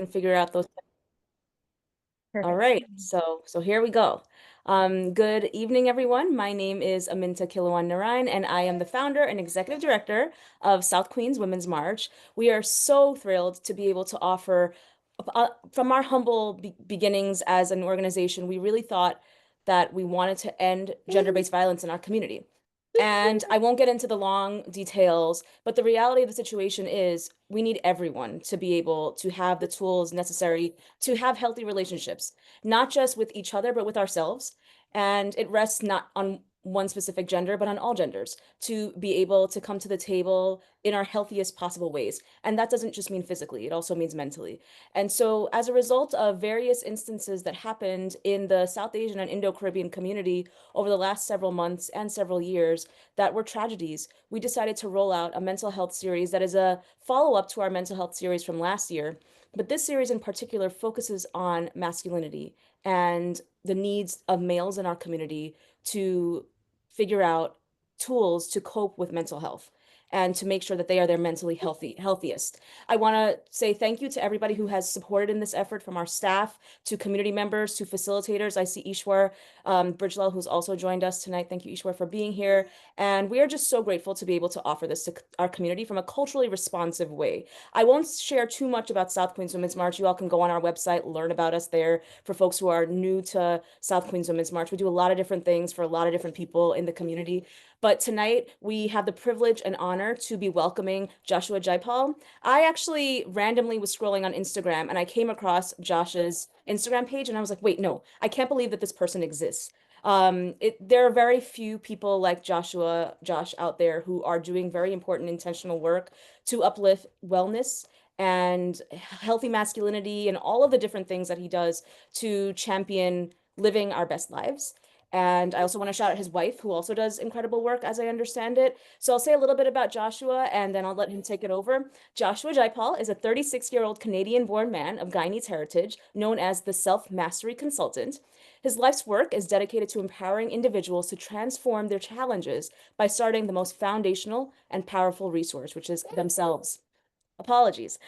figure out those. All Perfect. right, so here we go. Good evening, everyone. My name is Aminta Kilawan Narain, and I am the founder and executive director of South Queens Women's March. We are so thrilled to be able to offer, from our humble beginnings as an organization, we really thought that we wanted to end gender-based violence in our community. And I won't get into the long details, but the reality of the situation is we need everyone to be able to have the tools necessary to have healthy relationships, not just with each other, but with ourselves. And it rests not on one specific gender, but on all genders to be able to come to the table in our healthiest possible ways. And that doesn't just mean physically, it also means mentally. And so, as a result of various instances that happened in the South Asian and Indo-Caribbean community over the last several months and several years that were tragedies, we decided to roll out a mental health series that is a follow-up to our mental health series from last year. But this series in particular focuses on masculinity and the needs of males in our community to figure out tools to cope with mental health and to make sure that they are their mentally healthiest. I want to say thank you to everybody who has supported in this effort, from our staff to community members to facilitators. I see Ishwar Bridgelal, who's also joined us tonight. Thank you, Ishwar, for being here. And we are just so grateful to be able to offer this to our community from a culturally responsive way. I won't share too much about South Queens Women's March. You all can go on our website, learn about us there. For folks who are new to South Queens Women's March, we do a lot of different things for a lot of different people in the community. But tonight we have the privilege and honor to be welcoming Joshua Jaipaul. I actually randomly was scrolling on Instagram and I came across Josh's Instagram page and I was like, wait, no, I can't believe that this person exists. There are very few people like Josh out there who are doing very important intentional work to uplift wellness and healthy masculinity and all of the different things that he does to champion living our best lives. And I also want to shout out his wife, who also does incredible work, as I understand it. So I'll say a little bit about Joshua, and then I'll let him take it over. Joshua Jaipaul is a 36-year-old Canadian-born man of Guyanese heritage, known as the Self-Mastery Consultant. His life's work is dedicated to empowering individuals to transform their challenges by starting the most foundational and powerful resource, which is themselves. Apologies.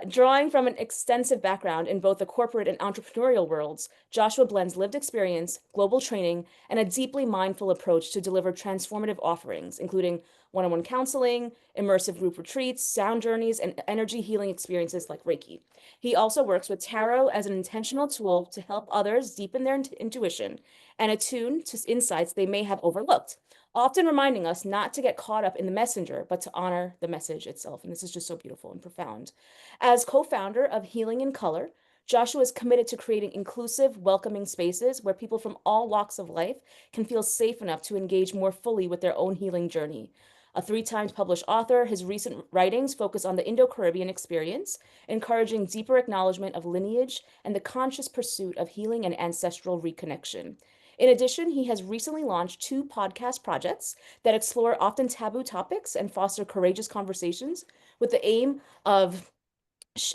Drawing from an extensive background in both the corporate and entrepreneurial worlds, Joshua blends lived experience, global training, and a deeply mindful approach to deliver transformative offerings, including one-on-one counseling, immersive group retreats, sound journeys, and energy healing experiences like Reiki. He also works with tarot as an intentional tool to help others deepen their intuition and attune to insights they may have overlooked, often reminding us not to get caught up in the messenger, but to honor the message itself. And this is just so beautiful and profound. As co-founder of Healing in Color, Joshua is committed to creating inclusive, welcoming spaces where people from all walks of life can feel safe enough to engage more fully with their own healing journey. A 3 times published author, his recent writings focus on the Indo-Caribbean experience, encouraging deeper acknowledgement of lineage and the conscious pursuit of healing and ancestral reconnection. In addition, he has recently launched 2 podcast projects that explore often taboo topics and foster courageous conversations with the aim of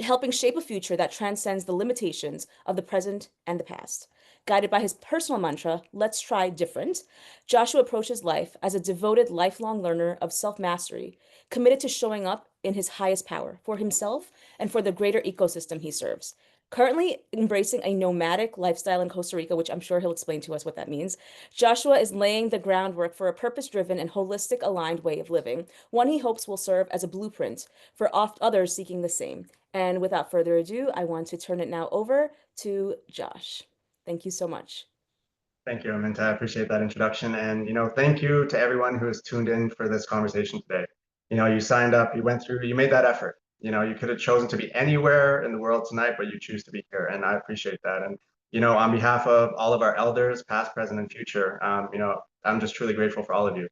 helping shape a future that transcends the limitations of the present and the past. Guided by his personal mantra, let's try different, Joshua approaches life as a devoted lifelong learner of self mastery, committed to showing up in his highest power for himself and for the greater ecosystem he serves. Currently embracing a nomadic lifestyle in Costa Rica, which I'm sure he'll explain to us what that means, Joshua is laying the groundwork for a purpose driven and holistic aligned way of living, one he hopes will serve as a blueprint for others seeking the same. And without further ado, I want to turn it now over to Josh. Thank you so much. Thank you, Aminta. I appreciate that introduction. And, thank you to everyone who has tuned in for this conversation today. You signed up, you went through, you made that effort. You could have chosen to be anywhere in the world tonight, but you choose to be here. And I appreciate that. And, on behalf of all of our elders, past, present, and future, I'm just truly grateful for all of you.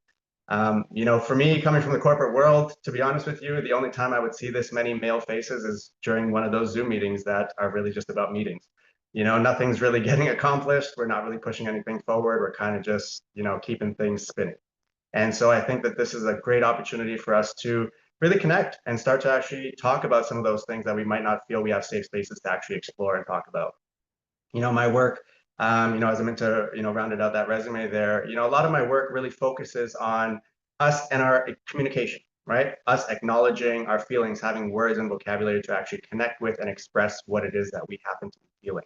For me, coming from the corporate world, to be honest with you, the only time I would see this many male faces is during one of those Zoom meetings that are really just about meetings. Nothing's really getting accomplished. We're not really pushing anything forward. We're kind of just, keeping things spinning. And so I think that this is a great opportunity for us to really connect and start to actually talk about some of those things that we might not feel we have safe spaces to actually explore and talk about. My work, as I'm into, rounded out that resume there, a lot of my work really focuses on us and our communication. right? Us acknowledging our feelings, having words and vocabulary to actually connect with and express what it is that we happen to be feeling.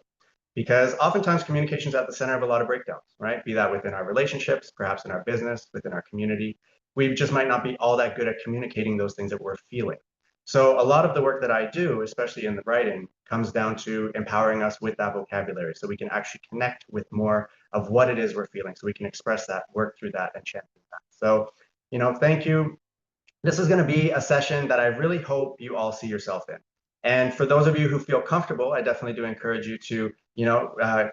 Because oftentimes communication is at the center of a lot of breakdowns, right? Be that within our relationships, perhaps in our business, within our community. We just might not be all that good at communicating those things that we're feeling. So a lot of the work that I do, especially in the writing, comes down to empowering us with that vocabulary so we can actually connect with more of what it is we're feeling, so we can express that, work through that, and champion that. So, thank you. This is going to be a session that I really hope you all see yourself in. And for those of you who feel comfortable, I definitely do encourage you to,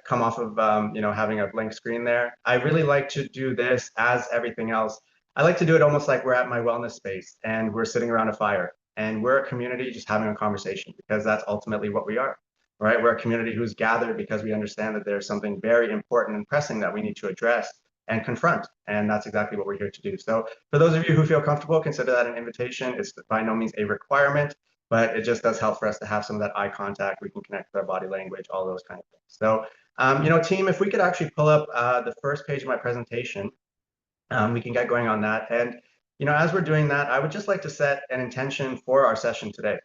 come off of, having a blank screen there. I really like to do this as everything else. I like to do it almost like we're at my wellness space and we're sitting around a fire and we're a community just having a conversation, because that's ultimately what we are, right? We're a community who's gathered because we understand that there's something very important and pressing that we need to address and confront. And that's exactly what we're here to do. So for those of you who feel comfortable, consider that an invitation. It's by no means a requirement, but it just does help for us to have some of that eye contact. We can connect with our body language, all those kind of things. So, team, if we could actually pull up the first page of my presentation, we can get going on that. And, as we're doing that, I would just like to set an intention for our session today.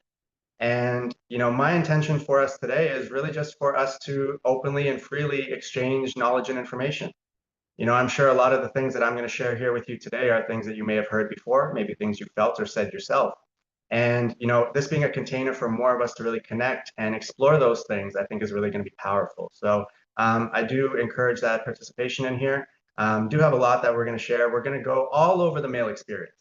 And, my intention for us today is really just for us to openly and freely exchange knowledge and information. I'm sure a lot of the things that I'm going to share here with you today are things that you may have heard before, maybe things you felt or said yourself. And, this being a container for more of us to really connect and explore those things, I think is really going to be powerful. So I do encourage that participation in here. Do have a lot that we're going to share. We're going to go all over the male experience.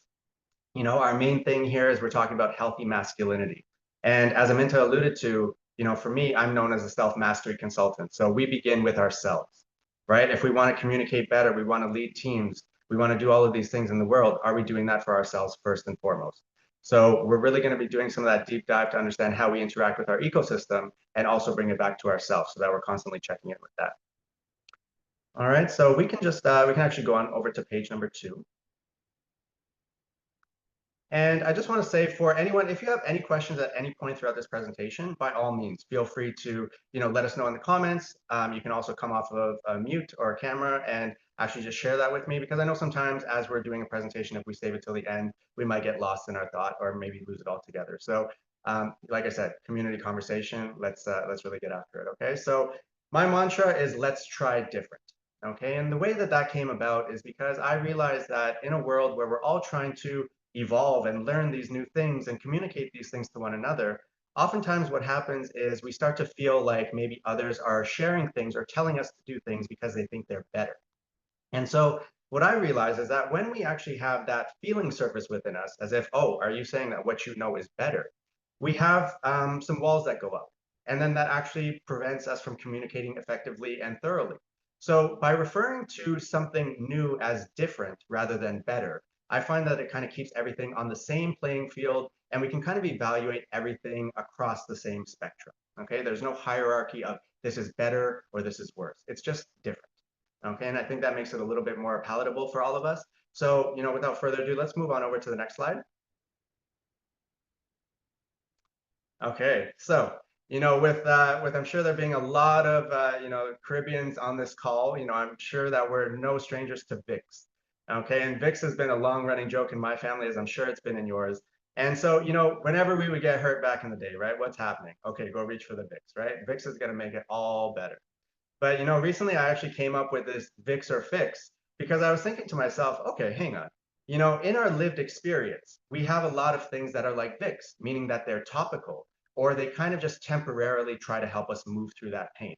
Our main thing here is we're talking about healthy masculinity. And as Aminta alluded to, for me, I'm known as a self-mastery consultant. So we begin with ourselves, right? If we want to communicate better, we want to lead teams, we want to do all of these things in the world, are we doing that for ourselves first and foremost? So we're really going to be doing some of that deep dive to understand how we interact with our ecosystem and also bring it back to ourselves so that we're constantly checking in with that. All right, so we can just, we can actually go on over to page number 2. And I just want to say, for anyone, if you have any questions at any point throughout this presentation, by all means, feel free to, let us know in the comments. You can also come off of a mute or a camera and actually just share that with me, because I know sometimes as we're doing a presentation, if we save it till the end, we might get lost in our thought or maybe lose it altogether. So like I said, community conversation, let's really get after it. Okay, so my mantra is let's try different. Okay, and the way that that came about is because I realized that in a world where we're all trying to evolve and learn these new things and communicate these things to one another, oftentimes what happens is we start to feel like maybe others are sharing things or telling us to do things because they think they're better. And so what I realize is that when we actually have that feeling surface within us, as if, oh, are you saying that what you know is better? We have some walls that go up. And then that actually prevents us from communicating effectively and thoroughly. So by referring to something new as different rather than better, I find that it kind of keeps everything on the same playing field, and we can kind of evaluate everything across the same spectrum. Okay, there's no hierarchy of this is better or this is worse. It's just different. Okay, and I think that makes it a little bit more palatable for all of us. So, without further ado, let's move on over to the next slide. Okay, so, with I'm sure there being a lot of Caribbeans on this call, I'm sure that we're no strangers to VIX. Okay, and VIX has been a long-running joke in my family, as I'm sure it's been in yours. And so, whenever we would get hurt back in the day, right? What's happening? Okay, go reach for the VIX, right? VIX is gonna make it all better. But recently I actually came up with this VIX or fix because I was thinking to myself, okay, hang on. In our lived experience, we have a lot of things that are like VIX, meaning that they're topical, or they kind of just temporarily try to help us move through that pain,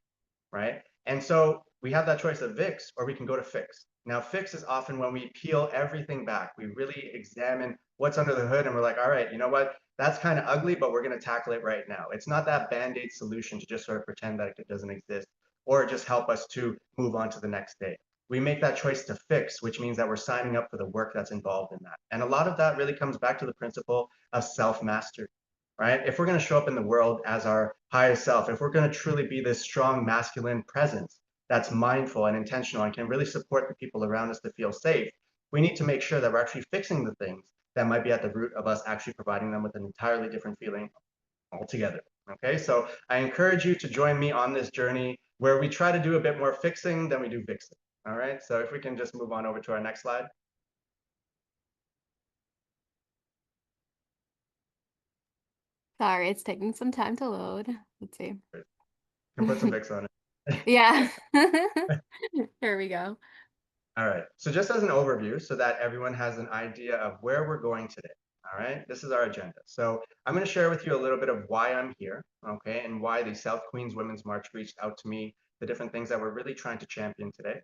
right? And so we have that choice of VIX, or we can go to fix. Now, fix is often when we peel everything back. We really examine what's under the hood and we're like, all right, you know what? That's kind of ugly, but we're going to tackle it right now. It's not that band-aid solution to just sort of pretend that it doesn't exist or just help us to move on to the next day. We make that choice to fix, which means that we're signing up for the work that's involved in that. And a lot of that really comes back to the principle of self-mastery, right? If we're going to show up in the world as our highest self, if we're going to truly be this strong masculine presence that's mindful and intentional and can really support the people around us to feel safe, we need to make sure that we're actually fixing the things that might be at the root of us actually providing them with an entirely different feeling altogether. Okay, so I encourage you to join me on this journey where we try to do a bit more fixing than we do fixing. All right, so if we can just move on over to our next slide. Sorry, it's taking some time to load. Let's see. You can put some Vicks on it. Yeah. Here we go. All right, so just as an overview, so that everyone has an idea of where we're going today, all right, this is our agenda. So I'm going to share with you a little bit of why I'm here, okay, and why the South Queens Women's March reached out to me, the different things that we're really trying to champion today.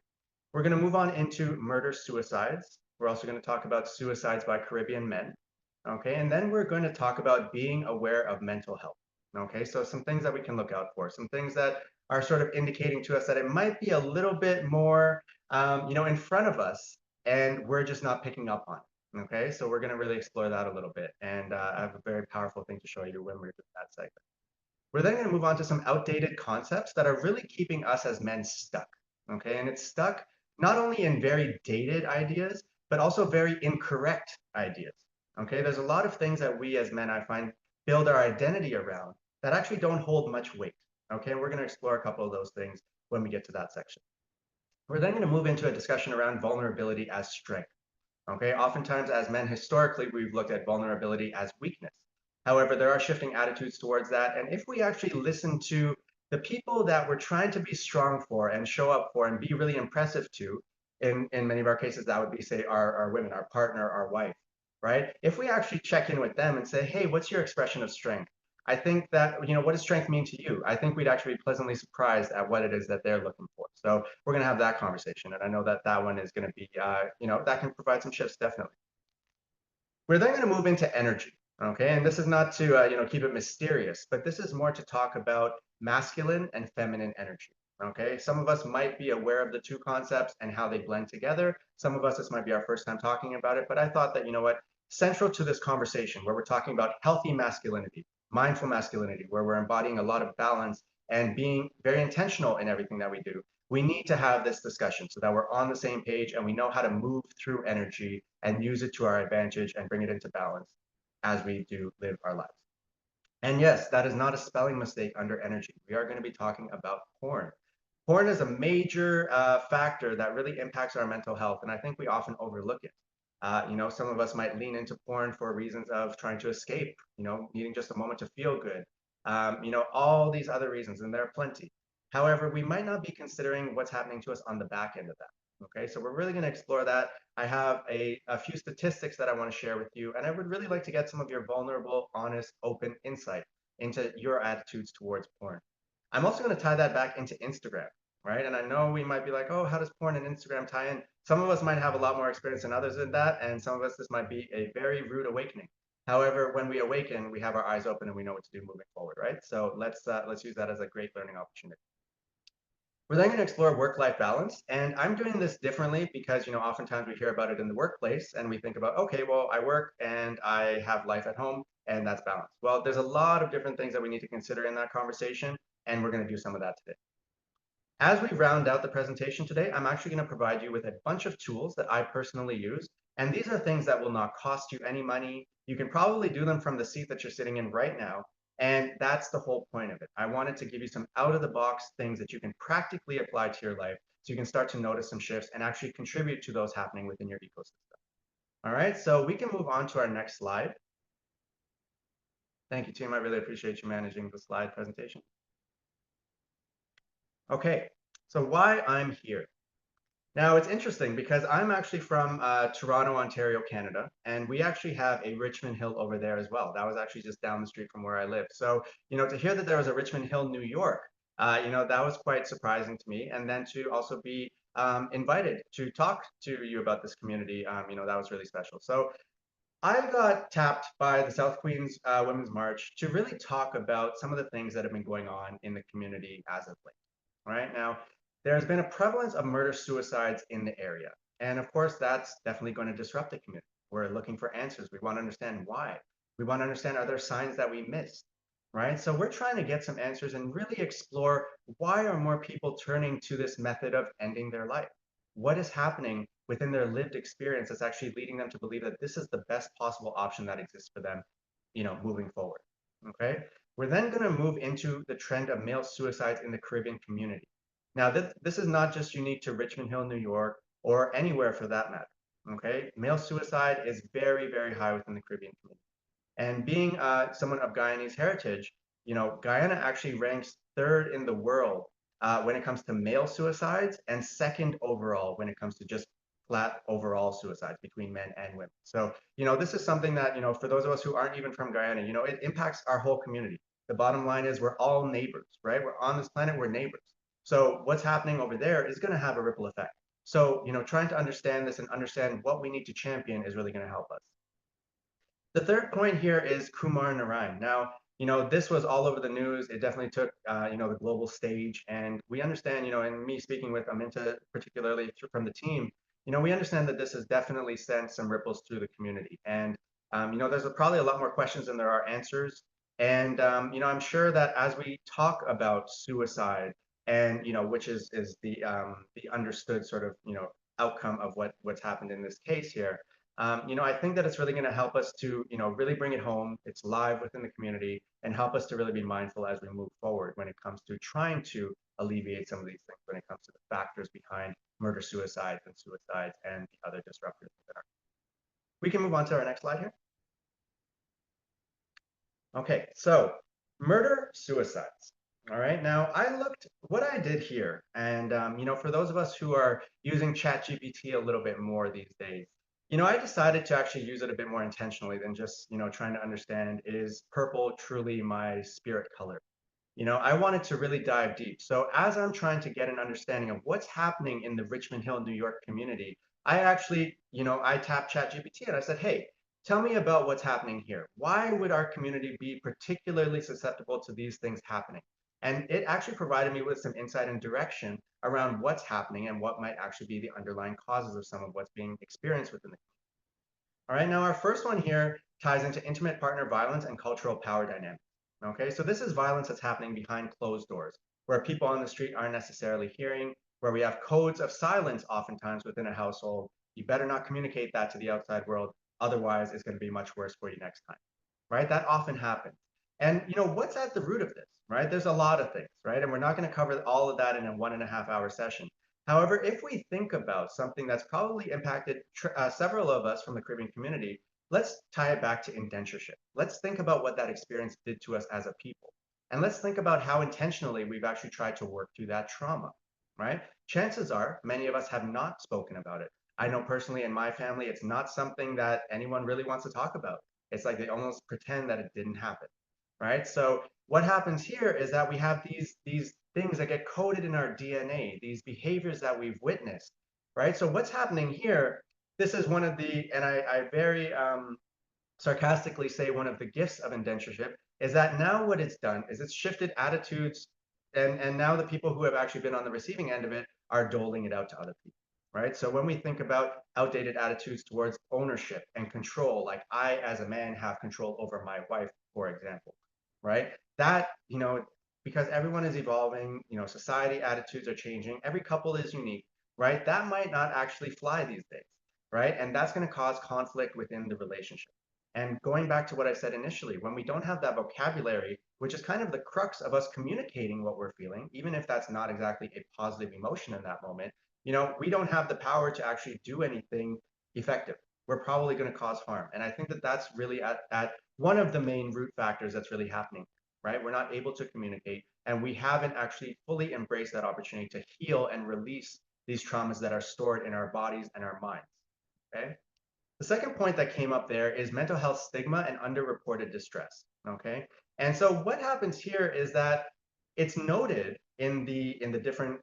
We're going to move on into murder-suicides. We're also going to talk about suicides by Caribbean men, okay, and then we're going to talk about being aware of mental health, okay, so some things that we can look out for, some things that are sort of indicating to us that it might be a little bit more in front of us, and we're just not picking up on it. Okay, so we're going to really explore that a little bit, and I have a very powerful thing to show you when we're doing that segment. We're then going to move on to some outdated concepts that are really keeping us as men stuck. Okay, and it's stuck not only in very dated ideas, but also very incorrect ideas. Okay, there's a lot of things that we as men, I find, build our identity around that actually don't hold much weight. Okay, and we're going to explore a couple of those things when we get to that section. We're then going to move into a discussion around vulnerability as strength. Okay, oftentimes as men, historically, we've looked at vulnerability as weakness. However, there are shifting attitudes towards that. And if we actually listen to the people that we're trying to be strong for and show up for and be really impressive to, in many of our cases, that would be, say, our women, our partner, our wife, right? If we actually check in with them and say, hey, what's your expression of strength? I think that, what does strength mean to you? I think we'd actually be pleasantly surprised at what it is that they're looking for. So we're going to have that conversation. And I know that that one is going to be, that can provide some shifts, definitely. We're then going to move into energy. Okay. And this is not to, keep it mysterious, but this is more to talk about masculine and feminine energy. Okay. Some of us might be aware of the two concepts and how they blend together. Some of us, this might be our first time talking about it, but I thought that, central to this conversation where we're talking about healthy masculinity, mindful masculinity, where we're embodying a lot of balance and being very intentional in everything that we do, we need to have this discussion so that we're on the same page and we know how to move through energy and use it to our advantage and bring it into balance as we do live our lives. And yes, that is not a spelling mistake under energy. We are going to be talking about porn. Porn is a major factor that really impacts our mental health, and I think we often overlook it. Some of us might lean into porn for reasons of trying to escape, needing just a moment to feel good, all these other reasons, and there are plenty. However, we might not be considering what's happening to us on the back end of that. Okay, so we're really going to explore that. I have a few statistics that I want to share with you, and I would really like to get some of your vulnerable, honest, open insight into your attitudes towards porn. I'm also going to tie that back into Instagram, right? And I know we might be like, oh, how does porn and Instagram tie in? Some of us might have a lot more experience than others in that, and some of us, this might be a very rude awakening. However, when we awaken, we have our eyes open and we know what to do moving forward, right? So let's use that as a great learning opportunity. We're then going to explore work-life balance, and I'm doing this differently because oftentimes we hear about it in the workplace and we think about, okay, well, I work and I have life at home and that's balance. Well, there's a lot of different things that we need to consider in that conversation, and we're going to do some of that today. As we round out the presentation today, I'm actually going to provide you with a bunch of tools that I personally use. And these are things that will not cost you any money. You can probably do them from the seat that you're sitting in right now. And that's the whole point of it. I wanted to give you some out of the box things that you can practically apply to your life so you can start to notice some shifts and actually contribute to those happening within your ecosystem. All right, so we can move on to our next slide. Thank you, team. I really appreciate you managing the slide presentation. Okay, so why I'm here. Now, it's interesting because I'm actually from Toronto, Ontario, Canada, and we actually have a Richmond Hill over there as well. That was actually just down the street from where I live. So, to hear that there was a Richmond Hill, New York, that was quite surprising to me. And then to also be invited to talk to you about this community, that was really special. So I got tapped by the South Queens Women's March to really talk about some of the things that have been going on in the community as of late. Right now, there's been a prevalence of murder suicides in the area. And of course, that's definitely going to disrupt the community. We're looking for answers. We want to understand why. We want to understand, are there signs that we missed? Right? So we're trying to get some answers and really explore, why are more people turning to this method of ending their life? What is happening within their lived experience that's actually leading them to believe that this is the best possible option that exists for them, moving forward. Okay. We're then going to move into the trend of male suicides in the Caribbean community. Now, this is not just unique to Richmond Hill, New York, or anywhere for that matter. Okay. Male suicide is very, very high within the Caribbean community. And being someone of Guyanese heritage, Guyana actually ranks third in the world when it comes to male suicides and second overall when it comes to just flat overall suicides between men and women. So, this is something that, for those of us who aren't even from Guyana, it impacts our whole community. The bottom line is we're all neighbors, right? We're on this planet, we're neighbors. So what's happening over there is going to have a ripple effect. So, trying to understand this and understand what we need to champion is really going to help us. The third point here is Kumar Narayan. Now, this was all over the news. It definitely took, the global stage. And we understand, and me speaking with Aminta, particularly from the team, we understand that this has definitely sent some ripples through the community. And, there's probably a lot more questions than there are answers. And, I'm sure that as we talk about suicide and, which is the understood sort of, outcome of what's happened in this case here, I think that it's really going to help us to, really bring it home. It's live within the community and help us to really be mindful as we move forward when it comes to trying to alleviate some of these things when it comes to the factors behind murder, suicides, and suicides and the other disruptors that are. We can move on to our next slide here. Okay, so murder, suicides. All right, now I looked what I did here, and for those of us who are using ChatGPT a little bit more these days, I decided to actually use it a bit more intentionally than just trying to understand, is purple truly my spirit color? I wanted to really dive deep. So as I'm trying to get an understanding of what's happening in the Richmond Hill, New York community, I actually, I tapped ChatGPT and I said, hey, tell me about what's happening here. Why would our community be particularly susceptible to these things happening? And it actually provided me with some insight and direction around what's happening and what might actually be the underlying causes of some of what's being experienced within the community. All right, now our first one here ties into intimate partner violence and cultural power dynamics. Okay, so this is violence that's happening behind closed doors, where people on the street aren't necessarily hearing, where we have codes of silence oftentimes within a household. You better not communicate that to the outside world, otherwise it's going to be much worse for you next time, right? That often happens. And what's at the root of this, right? There's a lot of things, right? And we're not going to cover all of that in a 1.5 hour session. However, if we think about something that's probably impacted several of us from the Caribbean community, let's tie it back to indentureship. Let's think about what that experience did to us as a people. And let's think about how intentionally we've actually tried to work through that trauma, right? Chances are many of us have not spoken about it. I know personally in my family, it's not something that anyone really wants to talk about. It's like they almost pretend that it didn't happen, right? So what happens here is that we have these things that get coded in our DNA, these behaviors that we've witnessed, right? So what's happening here, this is one of the, and I very sarcastically say one of the gifts of indentureship, is that now what it's done is it's shifted attitudes, and now the people who have actually been on the receiving end of it are doling it out to other people, right? So when we think about outdated attitudes towards ownership and control, like I as a man have control over my wife, for example, right? That, because everyone is evolving, society attitudes are changing, every couple is unique, right? That might not actually fly these days, right? And that's going to cause conflict within the relationship. And going back to what I said initially, when we don't have that vocabulary, which is kind of the crux of us communicating what we're feeling, even if that's not exactly a positive emotion in that moment, we don't have the power to actually do anything effective. We're probably going to cause harm. And I think that that's really at one of the main root factors that's really happening, right? We're not able to communicate, and we haven't actually fully embraced that opportunity to heal and release these traumas that are stored in our bodies and our minds, okay? The second point that came up there is mental health stigma and underreported distress. Okay, and so what happens here is that it's noted in the different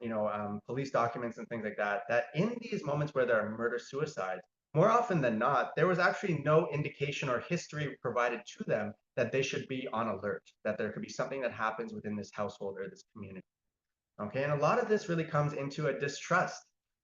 police documents and things like that, that in these moments where there are murder suicides, more often than not, there was actually no indication or history provided to them that they should be on alert, that there could be something that happens within this household or this community. Okay, and a lot of this really comes into a distrust,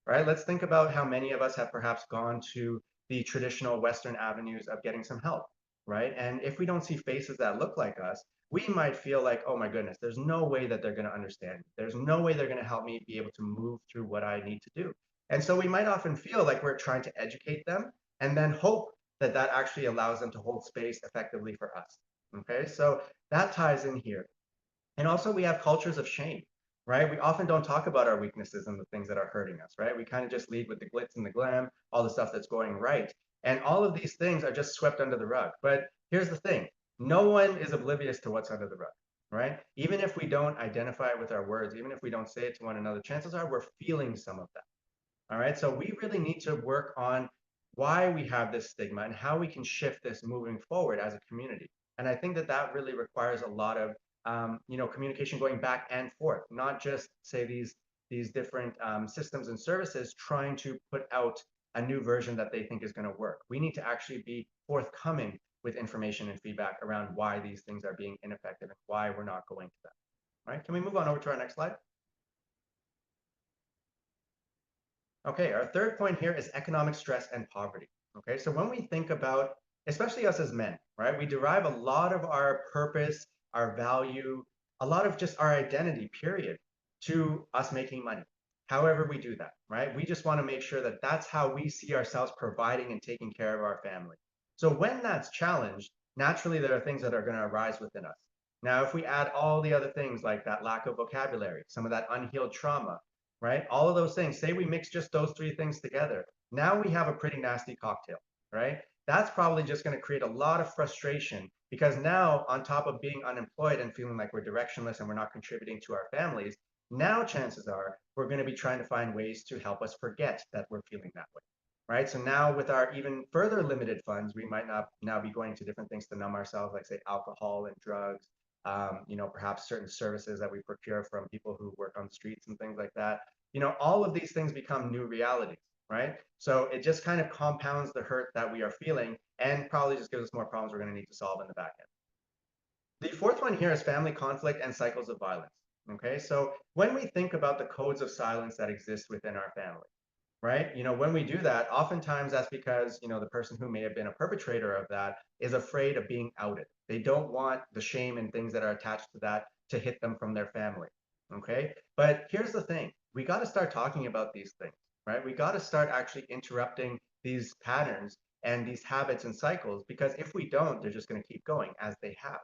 right? Let's think about how many of us have perhaps gone to the traditional Western avenues of getting some help, right? And if we don't see faces that look like us, we might feel like, oh my goodness, there's no way that they're going to understand. There's no way they're going to help me be able to move through what I need to do. And so we might often feel like we're trying to educate them and then hope that that actually allows them to hold space effectively for us. Okay, so that ties in here. And also we have cultures of shame, right? We often don't talk about our weaknesses and the things that are hurting us, right? We kind of just lead with the glitz and the glam, all the stuff that's going right. And all of these things are just swept under the rug. But Here's the thing. No one is oblivious to what's under the rug, right? Even if we don't identify it with our words, even if we don't say it to one another, chances are we're feeling some of that. All right. So we really need to work on why we have this stigma and how we can shift this moving forward as a community. And I think that that really requires a lot of communication going back and forth, not just say these different systems and services trying to put out a new version that they think is going to work. We need to actually be forthcoming with information and feedback around why these things are being ineffective and why we're not going to them. All right. Can we move on over to our next slide? Okay, our third point here is economic stress and poverty. Okay, so when we think about, especially us as men, right, we derive a lot of our purpose, our value, a lot of just our identity, period, to us making money. However, we do that, right? We just want to make sure that that's how we see ourselves providing and taking care of our family. So when that's challenged, naturally there are things that are going to arise within us. Now, if we add all the other things like that lack of vocabulary, some of that unhealed trauma, right? All of those things, say we mix just those three things together. Now we have a pretty nasty cocktail, right? That's probably just going to create a lot of frustration because now, on top of being unemployed and feeling like we're directionless and we're not contributing to our families, now chances are we're going to be trying to find ways to help us forget that we're feeling that way, right? So now with our even further limited funds, we might not now be going to different things to numb ourselves, like say alcohol and drugs, perhaps certain services that we procure from people who work on the streets and things like that. All of these things become new realities, right? So it just kind of compounds the hurt that we are feeling and probably just gives us more problems we're going to need to solve in the back end. The fourth one here is family conflict and cycles of violence. Okay, so when we think about the codes of silence that exist within our family, right? When we do that, oftentimes that's because, the person who may have been a perpetrator of that is afraid of being outed. They don't want the shame and things that are attached to that to hit them from their family. Okay. But here's the thing. We got to start talking about these things, right? We got to start actually interrupting these patterns and these habits and cycles because if we don't, they're just going to keep going as they have,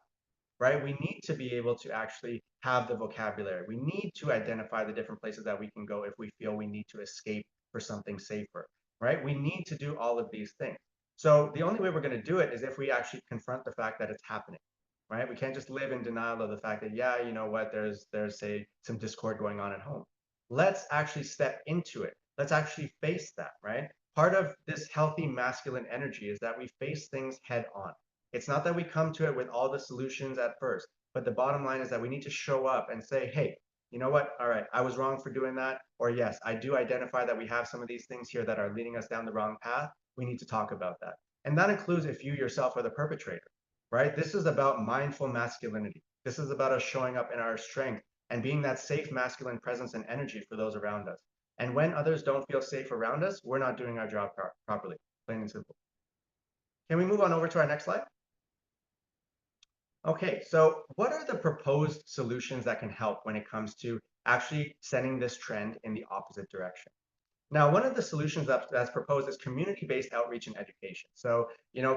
right? We need to be able to actually have the vocabulary. We need to identify the different places that we can go if we feel we need to escape for something safer, right? We need to do all of these things. So the only way we're going to do it is if we actually confront the fact that it's happening, right? We can't just live in denial of the fact that, yeah, you know what, there's say some discord going on at home. Let's actually step into it. Let's actually face that, right? Part of this healthy masculine energy is that we face things head on. It's not that we come to it with all the solutions at first, but the bottom line is that we need to show up and say, hey, you know what? All right, I was wrong for doing that. Or yes, I do identify that we have some of these things here that are leading us down the wrong path. We need to talk about that. And that includes if you yourself are the perpetrator, right? This is about mindful masculinity. This is about us showing up in our strength and being that safe masculine presence and energy for those around us. And when others don't feel safe around us, we're not doing our job properly, plain and simple. Can we move on over to our next slide? Okay, so what are the proposed solutions that can help when it comes to actually setting this trend in the opposite direction? Now, one of the solutions that's proposed is community-based outreach and education. So,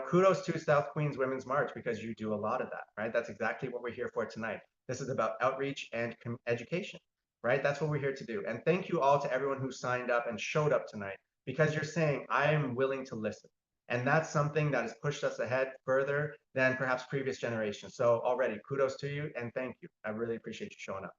kudos to South Queens Women's March because you do a lot of that, right? That's exactly what we're here for tonight. This is about outreach and education, right? That's what we're here to do. And thank you all to everyone who signed up and showed up tonight because you're saying, I am willing to listen. And that's something that has pushed us ahead further than perhaps previous generations. So already, kudos to you and thank you. I really appreciate you showing up.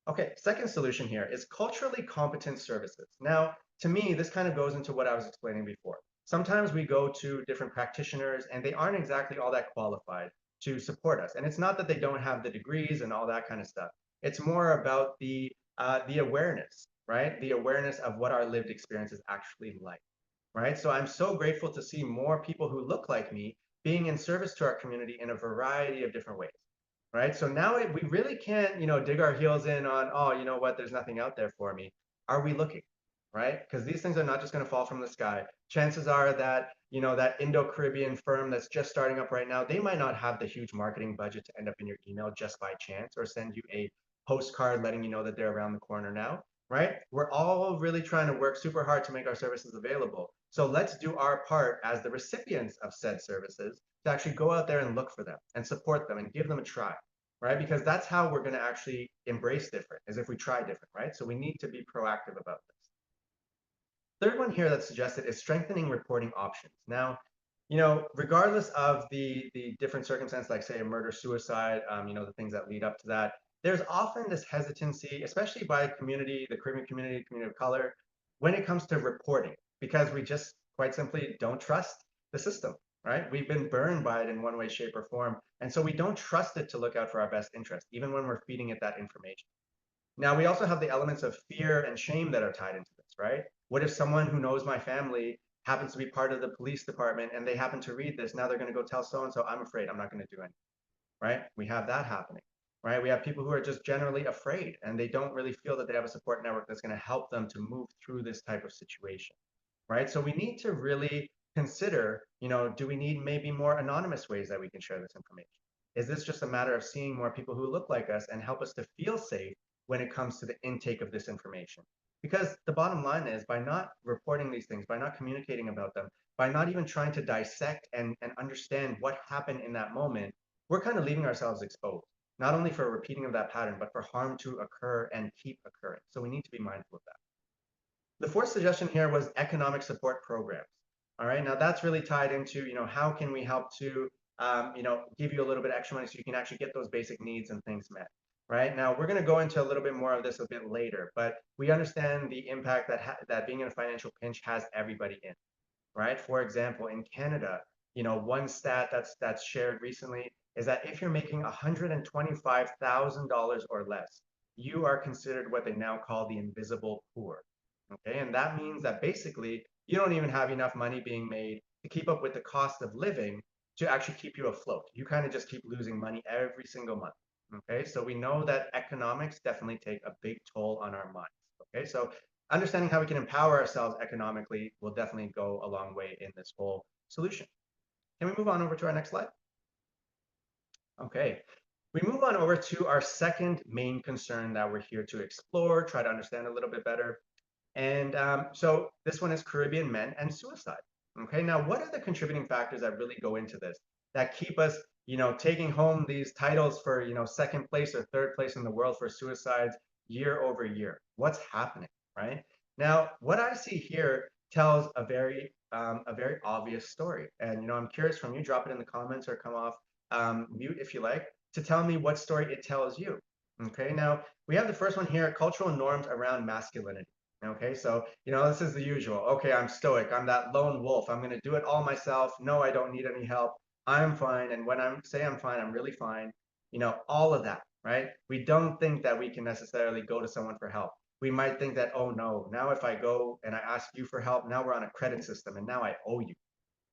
Okay, second solution here is culturally competent services. Now, to me, this kind of goes into what I was explaining before. Sometimes we go to different practitioners and they aren't exactly all that qualified to support us. And it's not that they don't have the degrees and all that kind of stuff. It's more about the awareness, right? The awareness of what our lived experience is actually like, right? So I'm so grateful to see more people who look like me being in service to our community in a variety of different ways, right? So now we really can't, dig our heels in on, oh, you know what, there's nothing out there for me. Are we looking, right? Because these things are not just going to fall from the sky. Chances are that, that Indo-Caribbean firm that's just starting up right now, they might not have the huge marketing budget to end up in your email just by chance or send you a postcard letting you know that they're around the corner now, right? We're all really trying to work super hard to make our services available. So let's do our part as the recipients of said services to actually go out there and look for them and support them and give them a try, right? Because that's how we're going to actually embrace different, is if we try different, right? So we need to be proactive about this. Third one here that's suggested is strengthening reporting options. Now, regardless of the different circumstances, like say a murder, suicide, the things that lead up to that, there's often this hesitancy, especially by community, the Caribbean community, community of color, when it comes to reporting, because we just quite simply don't trust the system, right? We've been burned by it in one way, shape, or form. And so we don't trust it to look out for our best interest, even when we're feeding it that information. Now, we also have the elements of fear and shame that are tied into this, right? What if someone who knows my family happens to be part of the police department and they happen to read this? Now they're going to go tell so and so, I'm afraid I'm not going to do anything, right? We have that happening, right? We have people who are just generally afraid and they don't really feel that they have a support network that's going to help them to move through this type of situation, right? So we need to really consider, do we need maybe more anonymous ways that we can share this information? Is this just a matter of seeing more people who look like us and help us to feel safe when it comes to the intake of this information? Because the bottom line is, by not reporting these things, by not communicating about them, by not even trying to dissect and understand what happened in that moment, we're kind of leaving ourselves exposed, not only for a repeating of that pattern, but for harm to occur and keep occurring. So we need to be mindful of that. The fourth suggestion here was economic support programs. All right, now that's really tied into, how can we help to, give you a little bit extra money so you can actually get those basic needs and things met. Right now, we're going to go into a little bit more of this a bit later, but we understand the impact that being in a financial pinch has everybody in. Right. For example, in Canada, one stat that's shared recently is that if you're making $125,000 or less, you are considered what they now call the invisible poor. Okay, and that means that basically you don't even have enough money being made to keep up with the cost of living to actually keep you afloat. You kind of just keep losing money every single month. Okay, so we know that economics definitely take a big toll on our minds. Okay, so understanding how we can empower ourselves economically will definitely go a long way in this whole solution. Can we move on over to our next slide? Okay, we move on over to our second main concern that we're here to explore, try to understand a little bit better. And so this one is Caribbean men and suicide. Okay, now what are the contributing factors that really go into this that keep us, taking home these titles for, second place or third place in the world for suicides year over year? What's happening, right? Now, what I see here tells a very obvious story. And, I'm curious from you, drop it in the comments or come off mute if you like, to tell me what story it tells you. Okay, now we have the first one here, cultural norms around masculinity. Okay, so, this is the usual. Okay, I'm stoic. I'm that lone wolf. I'm going to do it all myself. No, I don't need any help. I'm fine. And when I say I'm fine, I'm really fine. All of that, right? We don't think that we can necessarily go to someone for help. We might think that, oh no, now if I go and I ask you for help, now we're on a credit system and now I owe you,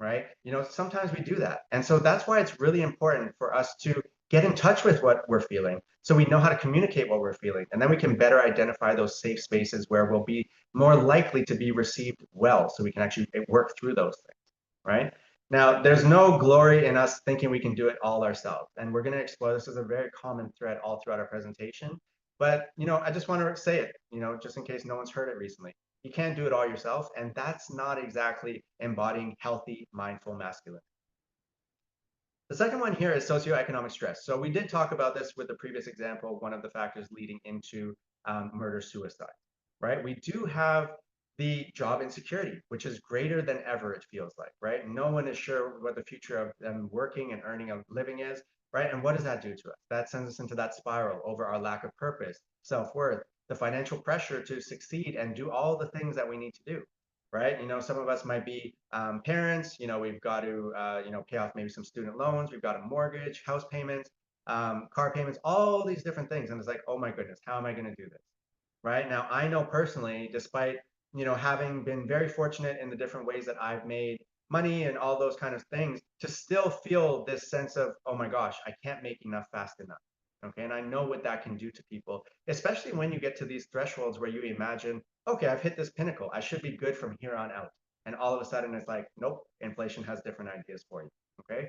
right? Sometimes we do that. And so that's why it's really important for us to get in touch with what we're feeling so we know how to communicate what we're feeling. And then we can better identify those safe spaces where we'll be more likely to be received well so we can actually work through those things, right? Now, there's no glory in us thinking we can do it all ourselves. And we're going to explore this as a very common thread all throughout our presentation. But, I just want to say it, just in case no one's heard it recently. You can't do it all yourself, and that's not exactly embodying healthy, mindful masculinity. The second one here is socioeconomic stress. So we did talk about this with the previous example, one of the factors leading into murder-suicide, right? We do have the job insecurity, which is greater than ever, it feels like, right? No one is sure what the future of them working and earning a living is, right? And what does that do to us? That sends us into that spiral over our lack of purpose, self-worth, the financial pressure to succeed and do all the things that we need to do, right? Some of us might be parents, we've got to, pay off maybe some student loans, we've got a mortgage, house payments, car payments, all these different things. And it's like, oh my goodness, how am I going to do this? Right now, I know personally, despite, having been very fortunate in the different ways that I've made money and all those kind of things, to still feel this sense of, oh my gosh, I can't make enough fast enough. Okay, and I know what that can do to people, especially when you get to these thresholds where you imagine, okay, I've hit this pinnacle. I should be good from here on out. And all of a sudden it's like, nope, inflation has different ideas for you. Okay.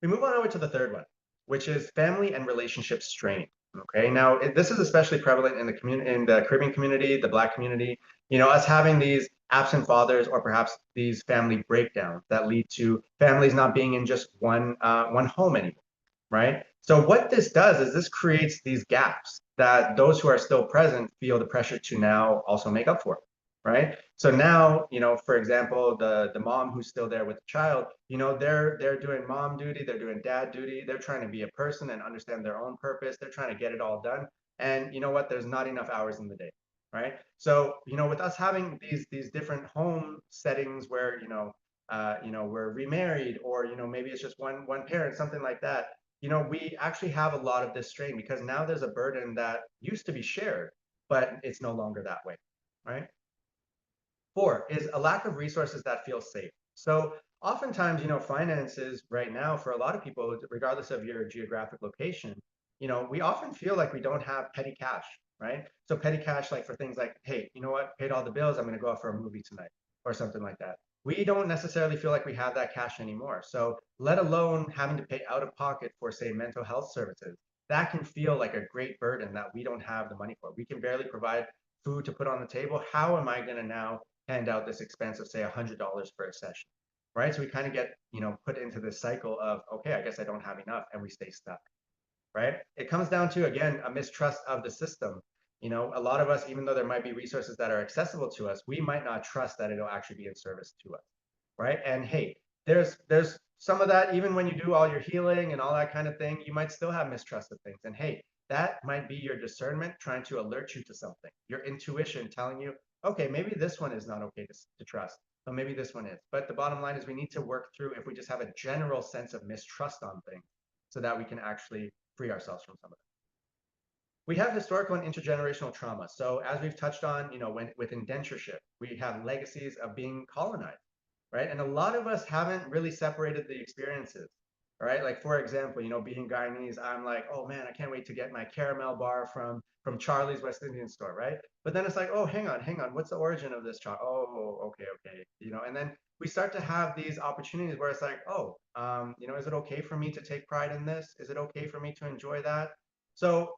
We move on over to the third one, which is family and relationship strain. Okay. Now, this is especially prevalent in the community, in the Caribbean community, the Black community, us having these absent fathers or perhaps these family breakdowns that lead to families not being in just one home anymore. Right. So what this does is this creates these gaps that those who are still present feel the pressure to now also make up for. right? So now, for example, the mom who's still there with the child, they're doing mom duty, they're doing dad duty, they're trying to be a person and understand their own purpose, they're trying to get it all done. And you know what? There's not enough hours in the day, right? So, with us having these different home settings where, we're remarried, or maybe it's just one parent, something like that. We actually have a lot of this strain because now there's a burden that used to be shared, but it's no longer that way, right? Four is a lack of resources that feel safe. So oftentimes, finances right now for a lot of people, regardless of your geographic location, we often feel like we don't have petty cash, right? So petty cash, like for things like, hey, you know what, paid all the bills, I'm going to go out for a movie tonight or something like that. We don't necessarily feel like we have that cash anymore. So let alone having to pay out of pocket for, say, mental health services, that can feel like a great burden that we don't have the money for. We can barely provide food to put on the table. How am I going to now hand out this expense of, say, $100 for a session, right? So we kind of get, put into this cycle of, okay, I guess I don't have enough, and we stay stuck, right? It comes down to, again, a mistrust of the system. A lot of us, even though there might be resources that are accessible to us, we might not trust that it'll actually be in service to us, right? And hey, there's some of that. Even when you do all your healing and all that kind of thing, you might still have mistrust of things. And hey, that might be your discernment trying to alert you to something, your intuition telling you, okay, maybe this one is not okay to trust, but maybe this one is. But the bottom line is we need to work through if we just have a general sense of mistrust on things so that we can actually free ourselves from some of it. We have historical and intergenerational trauma. So as we've touched on, with indentureship, we have legacies of being colonized, right? And a lot of us haven't really separated the experiences, right? Like for example, being Guyanese, I'm like, oh man, I can't wait to get my caramel bar from Charlie's West Indian store, right? But then it's like, oh, hang on, what's the origin of this chocolate? Oh, okay, and then we start to have these opportunities where it's like, oh, is it okay for me to take pride in this? Is it okay for me to enjoy that? So,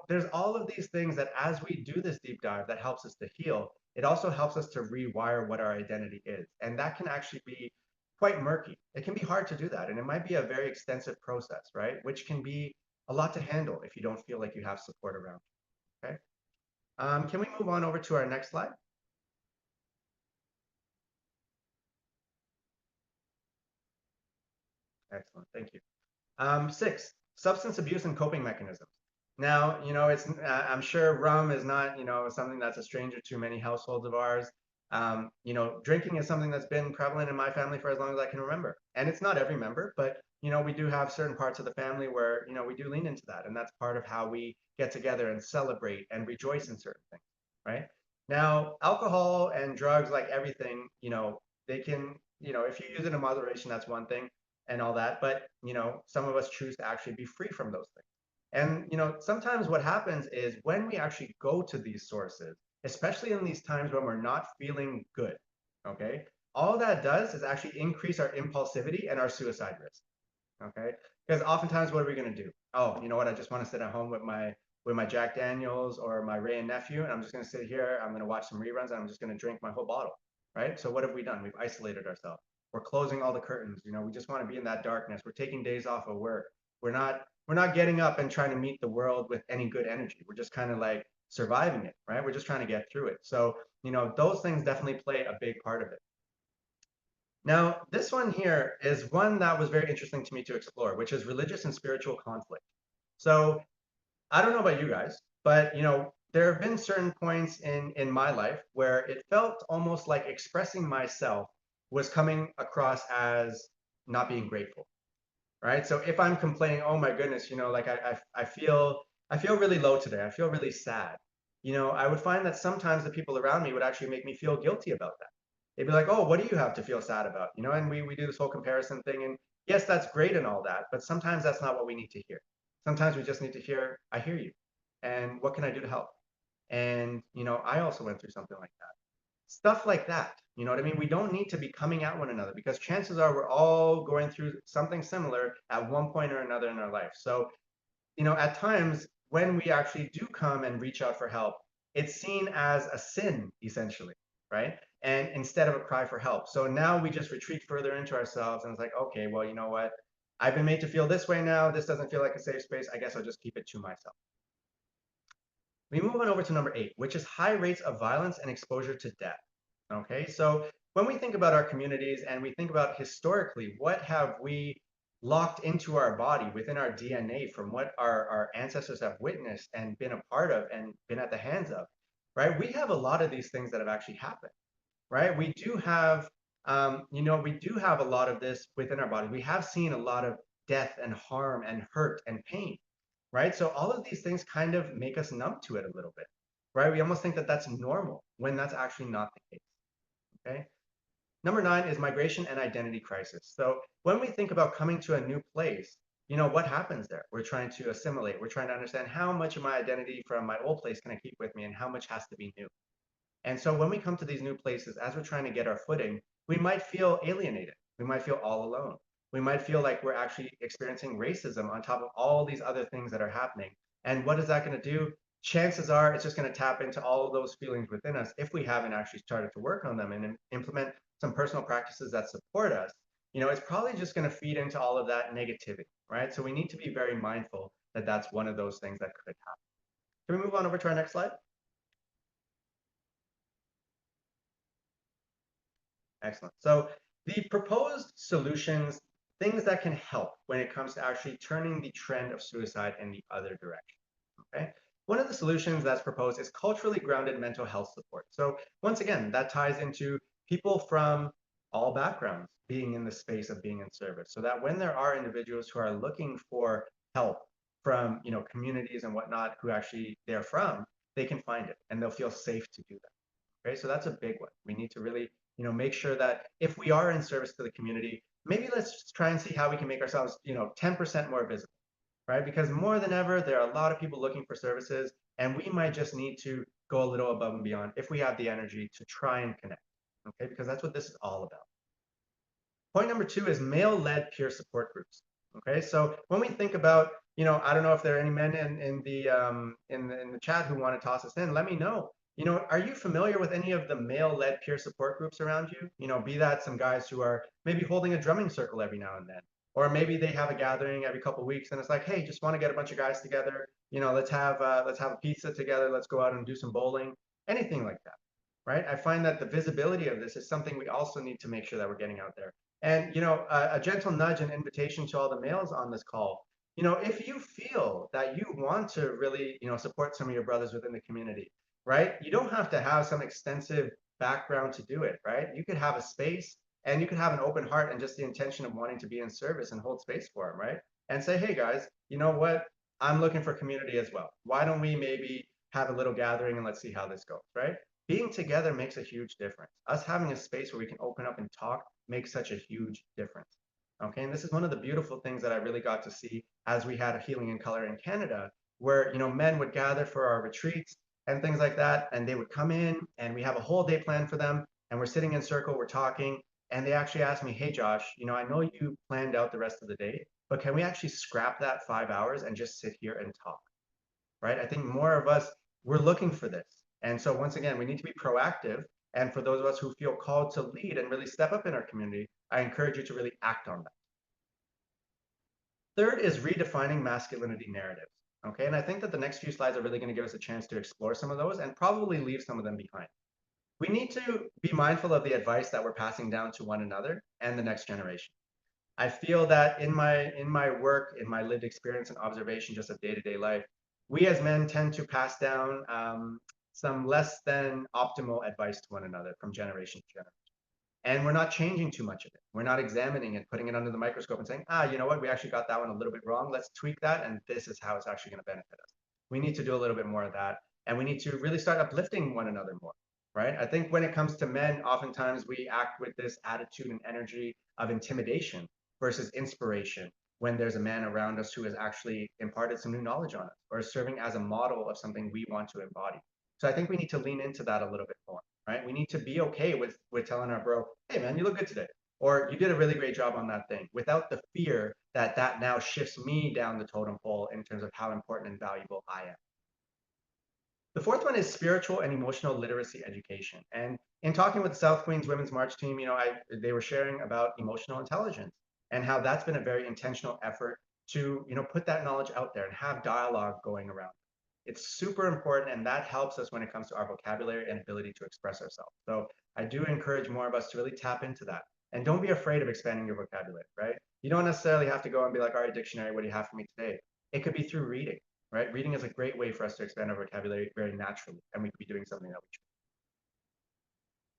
there's all of these things that as we do this deep dive that helps us to heal, it also helps us to rewire what our identity is. And that can actually be quite murky. It can be hard to do that. And it might be a very extensive process, right? Which can be a lot to handle if you don't feel like you have support around you, okay? Can we move on over to our next slide? Excellent, thank you. Six, substance abuse and coping mechanisms. Now, I'm sure rum is not, something that's a stranger to many households of ours. Drinking is something that's been prevalent in my family for as long as I can remember. And it's not every member, but, we do have certain parts of the family where, we do lean into that. And that's part of how we get together and celebrate and rejoice in certain things, right? Now, alcohol and drugs, like everything, they can, if you use it in moderation, that's one thing and all that. But, some of us choose to actually be free from those things. And, sometimes what happens is when we actually go to these sources, especially in these times when we're not feeling good, okay, all that does is actually increase our impulsivity and our suicide risk, okay? Because oftentimes, what are we going to do? Oh, you know what? I just want to sit at home with my Jack Daniels or my Ray and nephew, and I'm just going to sit here. I'm going to watch some reruns, and I'm just going to drink my whole bottle, right? So what have we done? We've isolated ourselves. We're closing all the curtains. We just want to be in that darkness. We're taking days off of work. We're not getting up and trying to meet the world with any good energy. We're just kind of like surviving it, right? We're just trying to get through it. So, those things definitely play a big part of it. Now, this one here is one that was very interesting to me to explore, which is religious and spiritual conflict. So I don't know about you guys, but there have been certain points in my life where it felt almost like expressing myself was coming across as not being grateful, right? So if I'm complaining, oh my goodness, like I feel really low today. I feel really sad. I would find that sometimes the people around me would actually make me feel guilty about that. They'd be like, oh, what do you have to feel sad about? And we do this whole comparison thing. And yes, that's great and all that, but sometimes that's not what we need to hear. Sometimes we just need to hear, I hear you. And what can I do to help? And, I also went through something like that. Stuff like that. You know what I mean? We don't need to be coming at one another because chances are we're all going through something similar at one point or another in our life. So, at times when we actually do come and reach out for help, it's seen as a sin, essentially, right? And instead of a cry for help. So now we just retreat further into ourselves and it's like, okay, well, you know what? I've been made to feel this way now. This doesn't feel like a safe space. I guess I'll just keep it to myself. We move on over to number 8, which is high rates of violence and exposure to death. Okay, so when we think about our communities and we think about historically, what have we locked into our body within our DNA from what our ancestors have witnessed and been a part of and been at the hands of, right? We have a lot of these things that have actually happened, right? We do have, we do have a lot of this within our body. We have seen a lot of death and harm and hurt and pain, right? So all of these things kind of make us numb to it a little bit, right? We almost think that that's normal when that's actually not the case. Okay. Number 9 is migration and identity crisis. So when we think about coming to a new place, what happens there? We're trying to assimilate. We're trying to understand how much of my identity from my old place can I keep with me and how much has to be new. And so when we come to these new places, as we're trying to get our footing, we might feel alienated. We might feel all alone. We might feel like we're actually experiencing racism on top of all these other things that are happening. And what is that going to do? Chances are it's just going to tap into all of those feelings within us if we haven't actually started to work on them and implement some personal practices that support us. It's probably just going to feed into all of that negativity, right? So we need to be very mindful that that's one of those things that could happen. Can we move on over to our next slide? Excellent. So the proposed solutions, things that can help when it comes to actually turning the trend of suicide in the other direction. Okay. One of the solutions that's proposed is culturally grounded mental health support. So once again, that ties into people from all backgrounds being in the space of being in service. So that when there are individuals who are looking for help from communities and whatnot who actually they're from, they can find it and they'll feel safe to do that. Okay, so that's a big one. We need to really, make sure that if we are in service to the community, maybe let's try and see how we can make ourselves, 10% more visible, right? Because more than ever, there are a lot of people looking for services, and we might just need to go a little above and beyond if we have the energy to try and connect, okay? Because that's what this is all about. Point number 2 is male-led peer support groups. Okay, so when we think about, I don't know if there are any men in the chat who want to toss us in. Let me know. Are you familiar with any of the male-led peer support groups around you? Be that some guys who are maybe holding a drumming circle every now and then, or maybe they have a gathering every couple of weeks, and it's like, hey, just want to get a bunch of guys together. Let's have a pizza together. Let's go out and do some bowling. Anything like that, right? I find that the visibility of this is something we also need to make sure that we're getting out there. And a gentle nudge and invitation to all the males on this call. If you feel that you want to really, support some of your brothers within the community, right? You don't have to have some extensive background to do it, right? You could have a space and you could have an open heart and just the intention of wanting to be in service and hold space for them, right? And say, hey guys, you know what? I'm looking for community as well. Why don't we maybe have a little gathering and let's see how this goes, right? Being together makes a huge difference. Us having a space where we can open up and talk makes such a huge difference. Okay, and this is one of the beautiful things that I really got to see as we had a Healing in Color in Canada, where men would gather for our retreats and things like that, and they would come in and we have a whole day planned for them, and we're sitting in circle, we're talking, and they actually asked me, hey Josh, I know you planned out the rest of the day, but can we actually scrap that 5 hours and just sit here and talk? Right? I think more of us, we're looking for this. And so once again, we need to be proactive. And for those of us who feel called to lead and really step up in our community, I encourage you to really act on that. Third is redefining masculinity narratives. Okay, and I think that the next few slides are really going to give us a chance to explore some of those and probably leave some of them behind. We need to be mindful of the advice that we're passing down to one another and the next generation. I feel that in my work, in my lived experience and observation just of day-to-day life, we as men tend to pass down some less than optimal advice to one another from generation to generation. And we're not changing too much of it. We're not examining it, putting it under the microscope and saying, you know what, we actually got that one a little bit wrong. Let's tweak that, and this is how it's actually going to benefit us. We need to do a little bit more of that, and we need to really start uplifting one another more, right? I think when it comes to men, oftentimes we act with this attitude and energy of intimidation versus inspiration when there's a man around us who has actually imparted some new knowledge on us or is serving as a model of something we want to embody. So I think we need to lean into that a little bit more, right? We need to be okay with telling our bro, hey man, you look good today, or you did a really great job on that thing, without the fear that that now shifts me down the totem pole in terms of how important and valuable I am. The fourth one is spiritual and emotional literacy education. And in talking with the South Queens Women's March team, they were sharing about emotional intelligence and how that's been a very intentional effort to, put that knowledge out there and have dialogue going around. It's super important, and that helps us when it comes to our vocabulary and ability to express ourselves. So I do encourage more of us to really tap into that. And don't be afraid of expanding your vocabulary, right? You don't necessarily have to go and be like, all right, dictionary, what do you have for me today? It could be through reading, right? Reading is a great way for us to expand our vocabulary very naturally, and we could be doing something that we choose.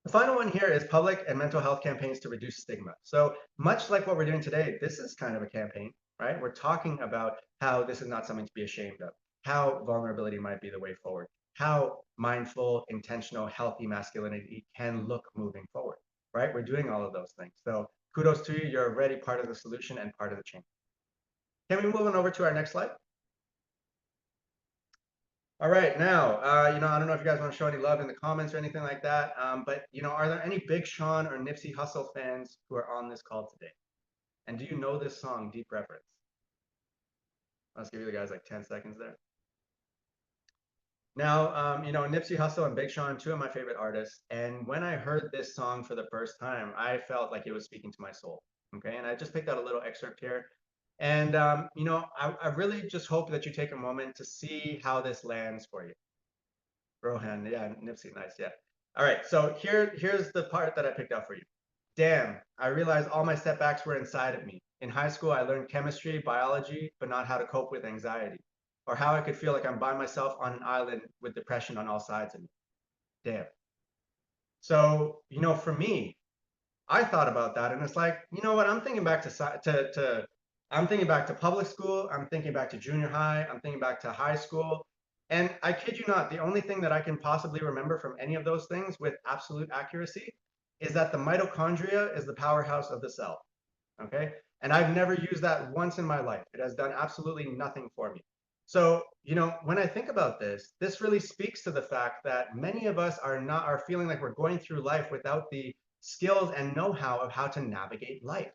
The final one here is public and mental health campaigns to reduce stigma. So much like what we're doing today, this is kind of a campaign, right? We're talking about how this is not something to be ashamed of, how vulnerability might be the way forward, how mindful, intentional, healthy masculinity can look moving forward, right? We're doing all of those things. So kudos to you. You're already part of the solution and part of the change. Can we move on over to our next slide? All right, now, I don't know if you guys want to show any love in the comments or anything like that, but, are there any Big Sean or Nipsey Hussle fans who are on this call today? And do you know this song, Deep Reference? Let's give you the guys like 10 seconds there. Now, Nipsey Hussle and Big Sean, two of my favorite artists. And when I heard this song for the first time, I felt like it was speaking to my soul. Okay, and I just picked out a little excerpt here. And, I really just hope that you take a moment to see how this lands for you. Rohan, yeah, Nipsey, nice, yeah. All right, so here's the part that I picked out for you. Damn, I realized all my setbacks were inside of me. In high school, I learned chemistry, biology, but not how to cope with anxiety, or how I could feel like I'm by myself on an island with depression on all sides of me. Damn. So, for me, I thought about that, and it's like, you know what? I'm thinking back I'm thinking back to public school. I'm thinking back to junior high. I'm thinking back to high school. And I kid you not, the only thing that I can possibly remember from any of those things with absolute accuracy is that the mitochondria is the powerhouse of the cell. Okay. And I've never used that once in my life. It has done absolutely nothing for me. So, when I think about this really speaks to the fact that many of us are feeling like we're going through life without the skills and know-how of how to navigate life,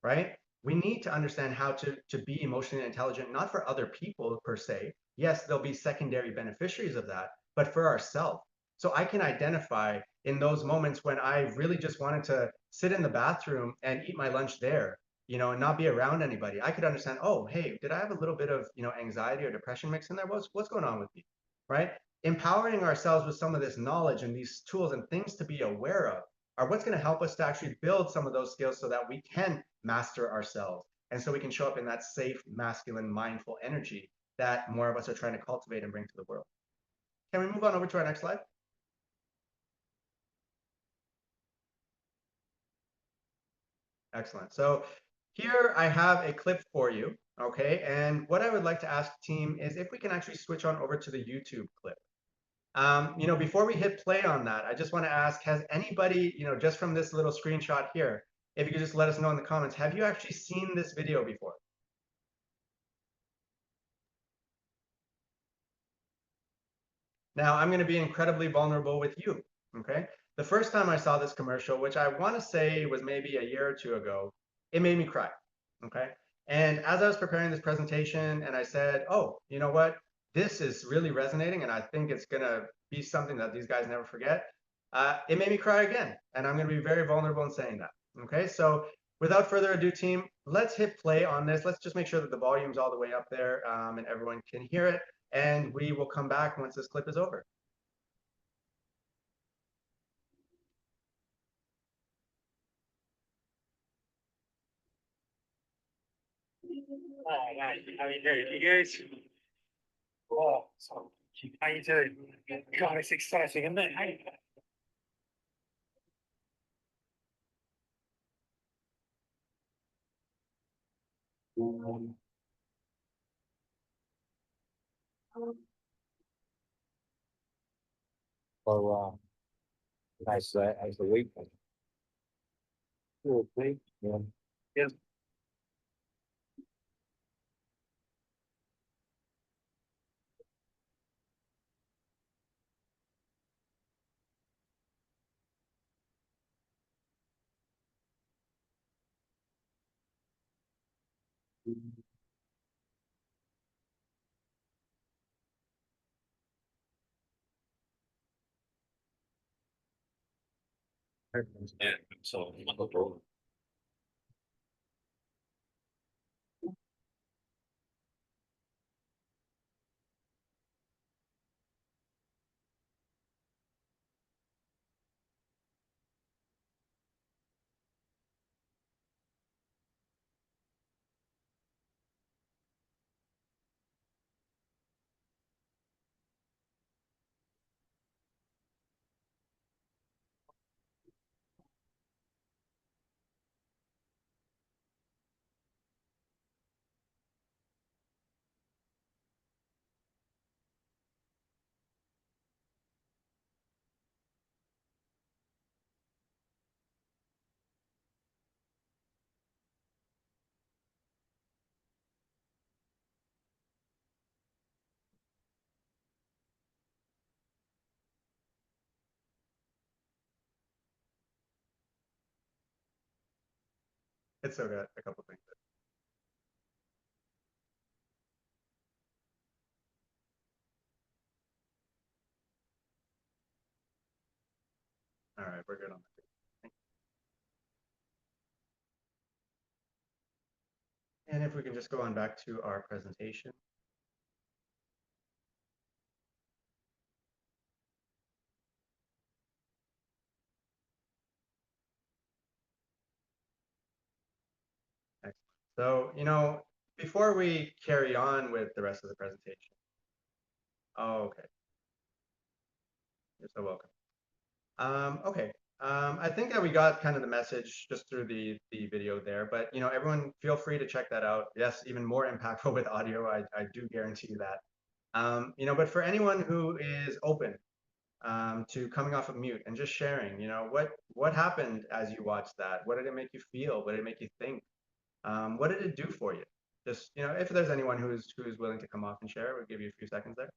right? We need to understand how to be emotionally intelligent, not for other people per se. Yes, there'll be secondary beneficiaries of that, but for ourselves. So I can identify in those moments when I really just wanted to sit in the bathroom and eat my lunch there, and not be around anybody. I could understand, oh, hey, did I have a little bit of, anxiety or depression mixed in there? What's going on with me, right? Empowering ourselves with some of this knowledge and these tools and things to be aware of are what's going to help us to actually build some of those skills so that we can master ourselves. And so we can show up in that safe, masculine, mindful energy that more of us are trying to cultivate and bring to the world. Can we move on over to our next slide? Excellent. So here I have a clip for you, okay? And what I would like to ask the team is if we can actually switch on over to the YouTube clip. Before we hit play on that, I just want to ask, has anybody, just from this little screenshot here, if you could just let us know in the comments, have you actually seen this video before? Now, I'm going to be incredibly vulnerable with you, okay? The first time I saw this commercial, which I want to say was maybe a year or two ago, it made me cry, okay? And as I was preparing this presentation and I said, oh, you know what? This is really resonating and I think it's going to be something that these guys never forget. It made me cry again. And I'm going to be very vulnerable in saying that, okay? So without further ado, team, let's hit play on this. Let's just make sure that the volume's all the way up there and everyone can hear it. And we will come back once this clip is over. All right, how you doing? You good? Oh, so how you doing? God, it's exciting, isn't it? Hey. So, as the week. Yeah. Yes. Yeah, so no problem. It's so good. A couple things. All right, we're good on that. And if we can just go on back to our presentation. Excellent. So, before we carry on with the rest of the presentation. Oh, okay. You're so welcome. Okay. I think that we got kind of the message just through the video there, but everyone feel free to check that out. Yes, even more impactful with audio. I do guarantee you that. But for anyone who is open to coming off of mute and just sharing, what happened as you watched that? What did it make you feel? What did it make you think? What did it do for you? Just, if there's anyone who's willing to come off and share, we'll give you a few seconds there.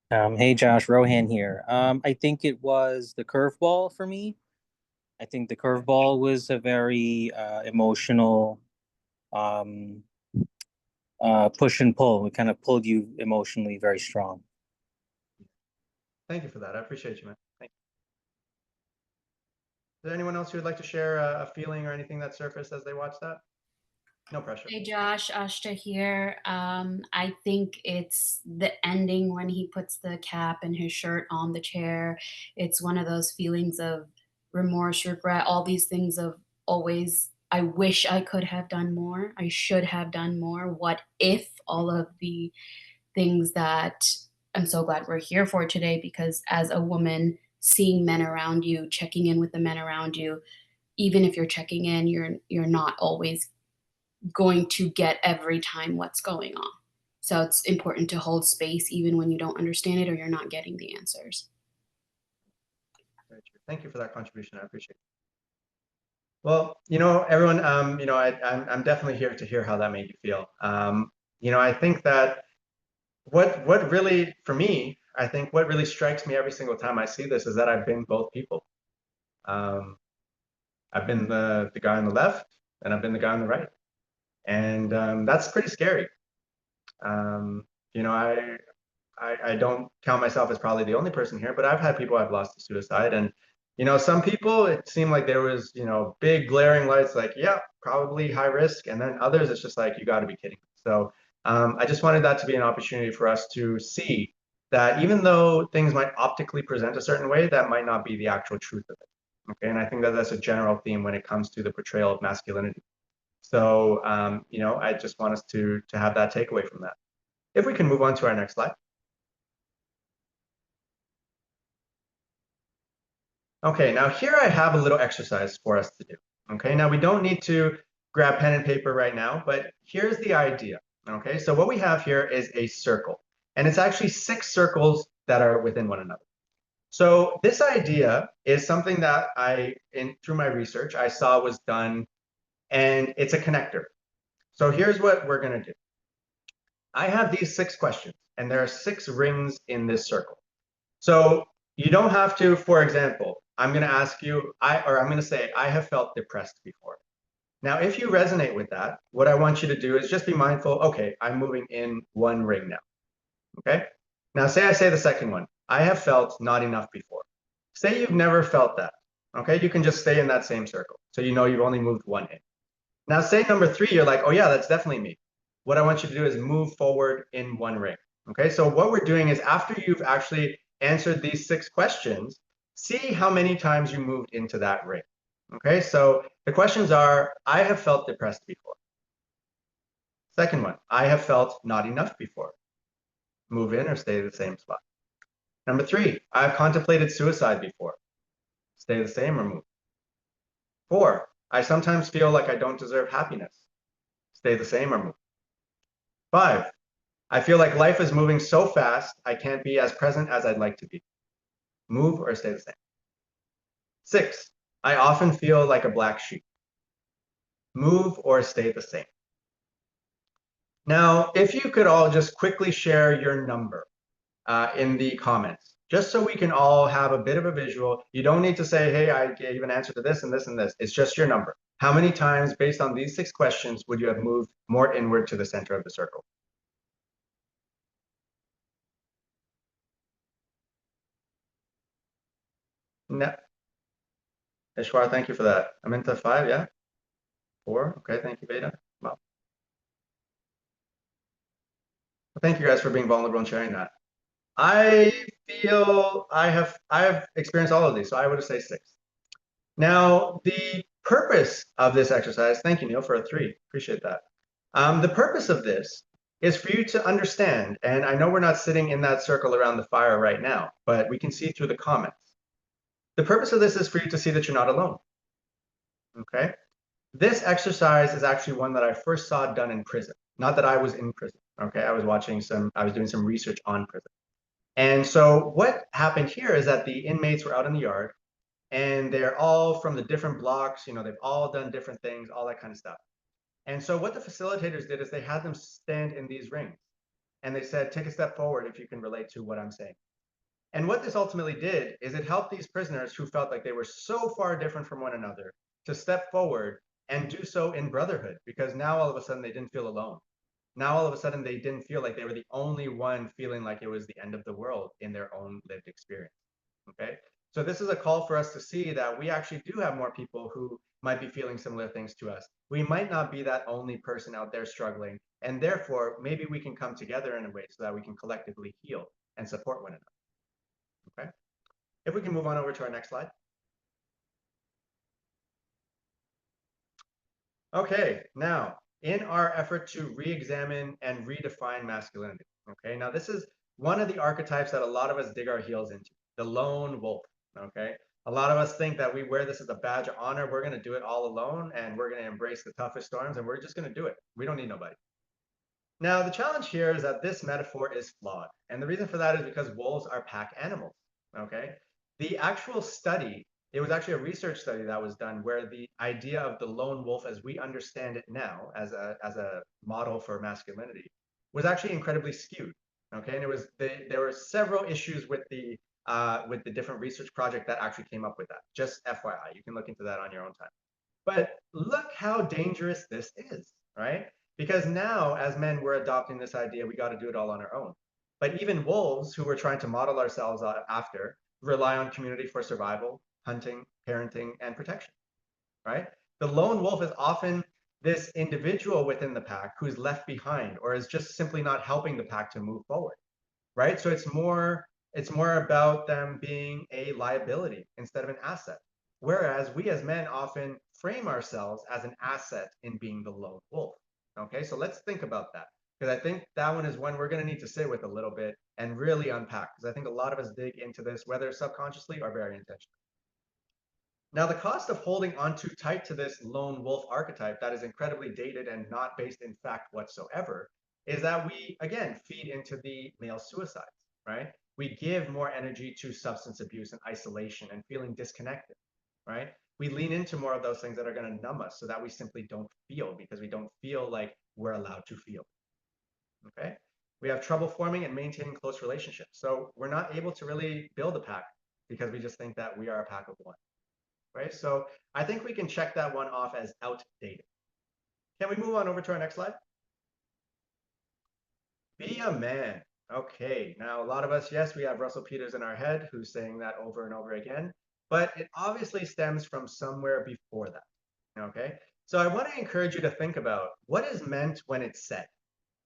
Hey Josh, Rohan here. I think it was the curveball for me. I think the curveball was a very emotional push and pull. It kind of pulled you emotionally very strong. Thank you for that. I appreciate you, man. Thank you. Is there anyone else who would like to share a feeling or anything that surfaced as they watched that? No pressure. Hey Josh, Ashta here. I think it's the ending when he puts the cap and his shirt on the chair. It's one of those feelings of remorse, regret, all these things of always, I wish I could have done more. I should have done more. What if all of the things that I'm so glad we're here for today, because as a woman, seeing men around you, checking in with the men around you, even if you're checking in, you're not always going to get every time what's going on. So it's important to hold space even when you don't understand it or you're not getting the answers. Very true. Thank you for that contribution. I appreciate it. Well, everyone, I'm definitely here to hear how that made you feel. I think that what really, for me, I think what really strikes me every single time I see this is that I've been both people. I've been the guy on the left and I've been the guy on the right. And that's pretty scary. I don't count myself as probably the only person here, but I've had people I've lost to suicide. And, some people, it seemed like there was, big glaring lights like, yeah, probably high risk. And then others, it's just like, you got to be kidding. So I just wanted that to be an opportunity for us to see that even though things might optically present a certain way, that might not be the actual truth of it. Okay. And I think that that's a general theme when it comes to the portrayal of masculinity. So, I just want us to have that takeaway from that. If we can move on to our next slide. Okay, now here I have a little exercise for us to do. Okay, now we don't need to grab pen and paper right now, but here's the idea. Okay, so what we have here is a circle, and it's actually 6 circles that are within one another. So this idea is something that through my research, I saw was done, and it's a connector. So here's what we're going to do. I have these 6 questions, and there are 6 rings in this circle. So you don't have to, for example, I'm going to ask you, I'm going to say, I have felt depressed before. Now, if you resonate with that, what I want you to do is just be mindful, okay, I'm moving in 1 ring now. Okay? Now, say I say the second one, I have felt not enough before. Say you've never felt that. Okay? You can just stay in that same circle. So you know you've only moved 1 in. Now, say number 3, you're like, oh yeah, that's definitely me. What I want you to do is move forward in 1 ring. Okay? So what we're doing is after you've actually answered these 6 questions, see how many times you moved into that ring. Okay, so the questions are, I have felt depressed before. Second one, I have felt not enough before. Move in or stay the same spot. Number 3, I've contemplated suicide before. Stay the same or move. 4, I sometimes feel like I don't deserve happiness. Stay the same or move. 5, I feel like life is moving so fast, I can't be as present as I'd like to be. Move or stay the same. 6, I often feel like a black sheep. Move or stay the same. Now, if you could all just quickly share your number in the comments. just so we can all have a bit of a visual. You don't need to say, hey, I gave an answer to this and this and this. It's just your number. How many times, based on these 6 questions, would you have moved more inward to the center of the circle? No. Ishwar, thank you for that. Aminta, 5, yeah? 4, okay, thank you, Veda. Well, thank you guys for being vulnerable and sharing that. I feel I have experienced all of these, so I would say 6. Now, the purpose of this exercise, thank you, Neil, for a 3. Appreciate that. The purpose of this is for you to understand, and I know we're not sitting in that circle around the fire right now, but we can see through the comments. The purpose of this is for you to see that you're not alone. Okay? This exercise is actually one that I first saw done in prison. Not that I was in prison. Okay, I was doing some research on prison. And so what happened here is that the inmates were out in the yard, and they're all from the different blocks, they've all done different things, all that kind of stuff. And so what the facilitators did is they had them stand in these rings, and they said, take a step forward if you can relate to what I'm saying. And what this ultimately did is it helped these prisoners who felt like they were so far different from one another to step forward and do so in brotherhood, because now all of a sudden they didn't feel alone. Now all of a sudden they didn't feel like they were the only one feeling like it was the end of the world in their own lived experience. Okay, so this is a call for us to see that we actually do have more people who might be feeling similar things to us. We might not be that only person out there struggling, and therefore maybe we can come together in a way so that we can collectively heal and support one another. Okay, if we can move on over to our next slide. Okay, now in our effort to re-examine and redefine masculinity. Okay, now this is one of the archetypes that a lot of us dig our heels into, the lone wolf. Okay, a lot of us think that we wear this as a badge of honor. We're going to do it all alone, and we're going to embrace the toughest storms, and we're just going to do it. We don't need nobody. Now, the challenge here is that this metaphor is flawed. And the reason for that is because wolves are pack animals. Okay. The actual study, it was actually a research study that was done where the idea of the lone wolf as we understand it now as a model for masculinity was actually incredibly skewed. Okay. And there were several issues with the different research project that actually came up with that. Just FYI, you can look into that on your own time. But look how dangerous this is, right? Because now, as men, we're adopting this idea we got to do it all on our own. But even wolves, who we're trying to model ourselves after, rely on community for survival, hunting, parenting, and protection, right? The lone wolf is often this individual within the pack who's left behind or is just simply not helping the pack to move forward, right? So it's more about them being a liability instead of an asset. Whereas we as men often frame ourselves as an asset in being the lone wolf. Okay, so let's think about that, because I think that one is one we're going to need to sit with a little bit and really unpack, because I think a lot of us dig into this, whether subconsciously or very intentionally. Now, the cost of holding on too tight to this lone wolf archetype that is incredibly dated and not based in fact whatsoever is that we, again, feed into the male suicides, right? We give more energy to substance abuse and isolation and feeling disconnected, right? We lean into more of those things that are going to numb us so that we simply don't feel because we don't feel like we're allowed to feel, okay? We have trouble forming and maintaining close relationships. So we're not able to really build a pack because we just think that we are a pack of one. Right? So I think we can check that one off as outdated. Can we move on over to our next slide? Be a man. Okay, now a lot of us, yes, we have Russell Peters in our head who's saying that over and over again, but it obviously stems from somewhere before that. Okay, so I want to encourage you to think about what is meant when it's said,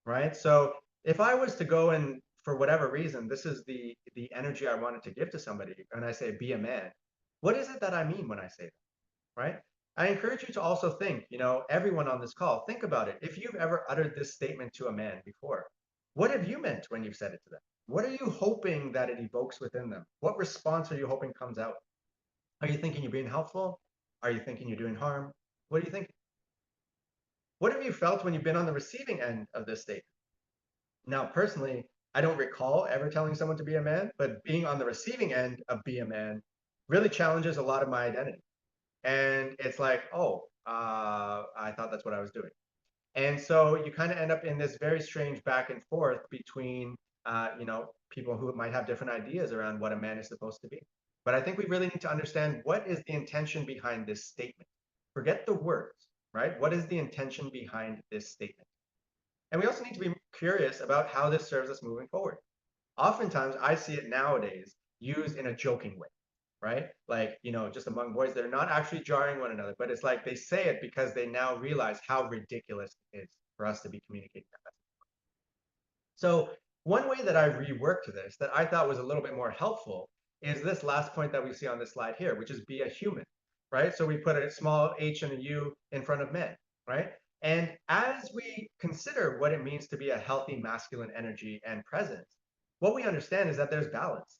right? So if I was to go and for whatever reason, this is the energy I wanted to give to somebody, and I say be a man, what is it that I mean when I say that? Right? I encourage you to also think, everyone on this call, think about it. If you've ever uttered this statement to a man before, what have you meant when you've said it to them? What are you hoping that it evokes within them? What response are you hoping comes out? Are you thinking you're being helpful? Are you thinking you're doing harm? What do you think? What have you felt when you've been on the receiving end of this statement? Now, personally, I don't recall ever telling someone to be a man, but being on the receiving end of be a man really challenges a lot of my identity. And it's like, oh, I thought that's what I was doing. And so you kind of end up in this very strange back and forth between people who might have different ideas around what a man is supposed to be. But I think we really need to understand what is the intention behind this statement. Forget the words, right? What is the intention behind this statement? And we also need to be curious about how this serves us moving forward. Oftentimes, I see it nowadays used in a joking way, right? Like, just among boys, they're not actually jarring one another, but it's like they say it because they now realize how ridiculous it is for us to be communicating that. So one way that I reworked this that I thought was a little bit more helpful is this last point that we see on this slide here, which is be a human, right? So we put a small h and a u in front of men, right? And as we consider what it means to be a healthy masculine energy and presence, what we understand is that there's balance.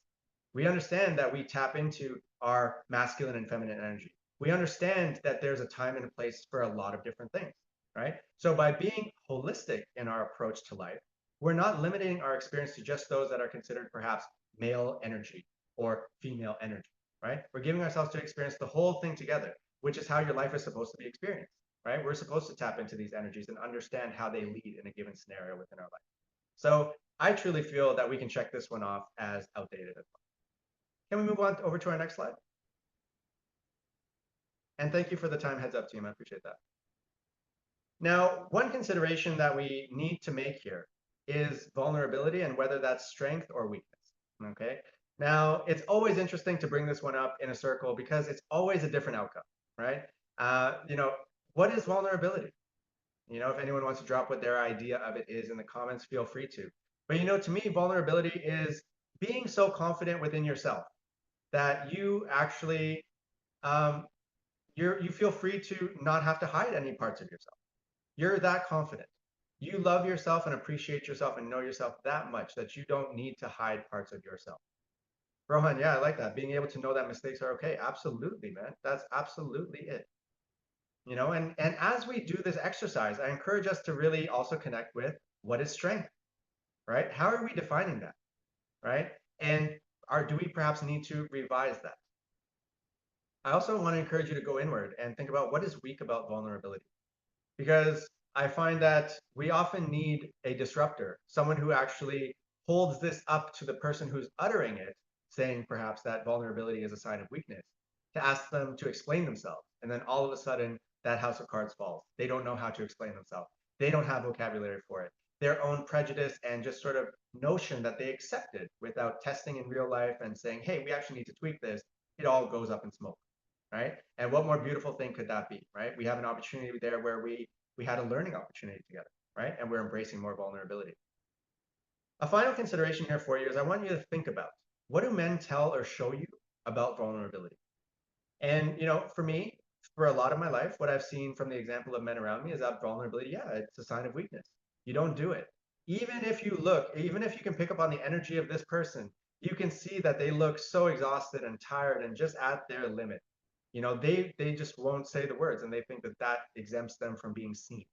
We understand that we tap into our masculine and feminine energy. We understand that there's a time and a place for a lot of different things, right? So by being holistic in our approach to life, we're not limiting our experience to just those that are considered perhaps male energy or female energy, right? We're giving ourselves to experience the whole thing together, which is how your life is supposed to be experienced, right? We're supposed to tap into these energies and understand how they lead in a given scenario within our life. So I truly feel that we can check this one off as outdated as well. Can we move on over to our next slide? And thank you for the time, heads up team. I appreciate that. Now, one consideration that we need to make here is vulnerability and whether that's strength or weakness. Okay. Now, it's always interesting to bring this one up in a circle because it's always a different outcome, right? What is vulnerability? If anyone wants to drop what their idea of it is in the comments, feel free to. But to me, vulnerability is being so confident within yourself that you actually you feel free to not have to hide any parts of yourself. You're that confident. You love yourself and appreciate yourself and know yourself that much that you don't need to hide parts of yourself. Rohan, yeah, I like that. Being able to know that mistakes are okay. Absolutely, man. That's absolutely it. And as we do this exercise, I encourage us to really also connect with what is strength, right? How are we defining that, right? And do we perhaps need to revise that? I also want to encourage you to go inward and think about what is weak about vulnerability. Because I find that we often need a disruptor, someone who actually holds this up to the person who's uttering it, saying perhaps that vulnerability is a sign of weakness, to ask them to explain themselves. And then all of a sudden, that house of cards falls. They don't know how to explain themselves. They don't have vocabulary for it. Their own prejudice and just sort of notion that they accepted without testing in real life and saying, hey, we actually need to tweak this, it all goes up in smoke. Right? And what more beautiful thing could that be, right? We have an opportunity there where we had a learning opportunity together, right? And we're embracing more vulnerability. A final consideration here for you is I want you to think about, what do men tell or show you about vulnerability? And, for me, for a lot of my life, what I've seen from the example of men around me is that vulnerability, yeah, it's a sign of weakness. You don't do it. Even if you can pick up on the energy of this person, you can see that they look so exhausted and tired and just at their limit. They just won't say the words and they think that exempts them from being seen.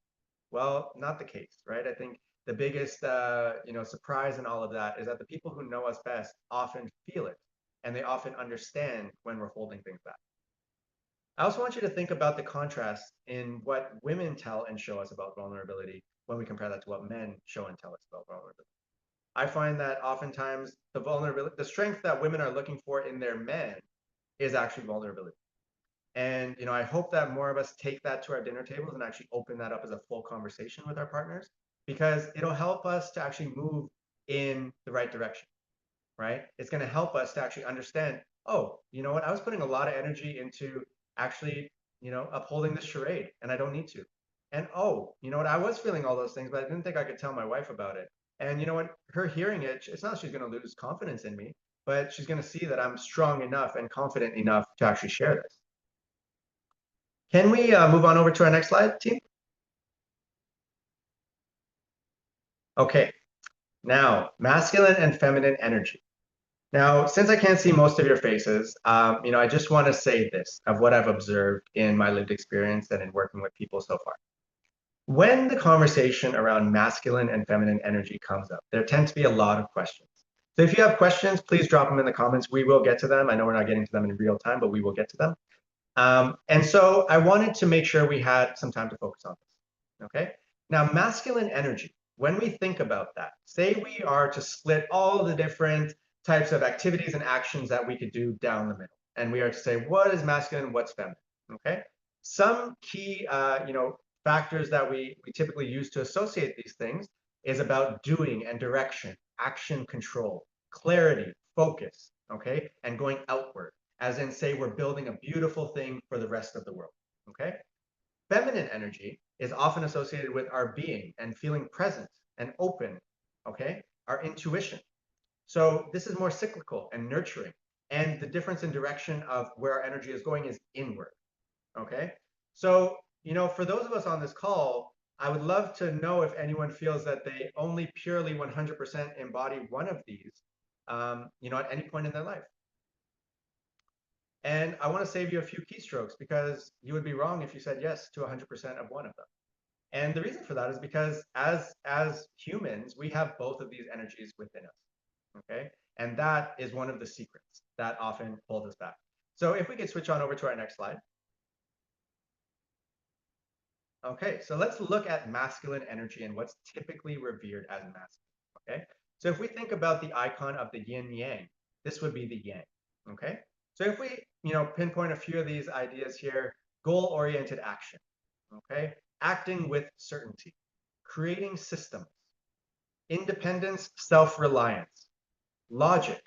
Well, not the case, right? I think the biggest surprise in all of that is that the people who know us best often feel it and they often understand when we're holding things back. I also want you to think about the contrast in what women tell and show us about vulnerability when we compare that to what men show and tell us about vulnerability. I find that oftentimes the strength that women are looking for in their men is actually vulnerability. And I hope that more of us take that to our dinner tables and actually open that up as a full conversation with our partners, because it'll help us to actually move in the right direction, right? It's going to help us to actually understand, oh, you know what? I was putting a lot of energy into actually, upholding this charade, and I don't need to. And oh, you know what? I was feeling all those things, but I didn't think I could tell my wife about it. And you know what? Her hearing it, it's not that she's going to lose confidence in me, but she's going to see that I'm strong enough and confident enough to actually share this. Can we move on over to our next slide, team? Okay, now masculine and feminine energy. Now, since I can't see most of your faces, I just want to say this of what I've observed in my lived experience and in working with people so far. When the conversation around masculine and feminine energy comes up, there tend to be a lot of questions. So if you have questions, please drop them in the comments. We will get to them. I know we're not getting to them in real time, but we will get to them. And so I wanted to make sure we had some time to focus on this. Okay. Now, masculine energy when we think about that, say we are to split all the different types of activities and actions that we could do down the middle, and we are to say what is masculine, what's feminine, okay? Some key, factors that we typically use to associate these things is about doing and direction, action control, clarity, focus, okay? And going outward, as in say we're building a beautiful thing for the rest of the world, okay? Feminine energy is often associated with our being and feeling present and open, okay? Our intuition. So this is more cyclical and nurturing. And the difference in direction of where our energy is going is inward, okay? So, for those of us on this call, I would love to know if anyone feels that they only purely 100% embody one of these, at any point in their life. And I want to save you a few keystrokes because you would be wrong if you said yes to 100% of one of them. And the reason for that is because as humans, we have both of these energies within us, okay? And that is one of the secrets that often holds us back. So if we could switch on over to our next slide. Okay, so let's look at masculine energy and what's typically revered as masculine, okay? So if we think about the icon of the yin yang, this would be the yang, okay? So if we, pinpoint a few of these ideas here, goal-oriented action, okay? Acting with certainty, creating systems, independence, self-reliance, logic,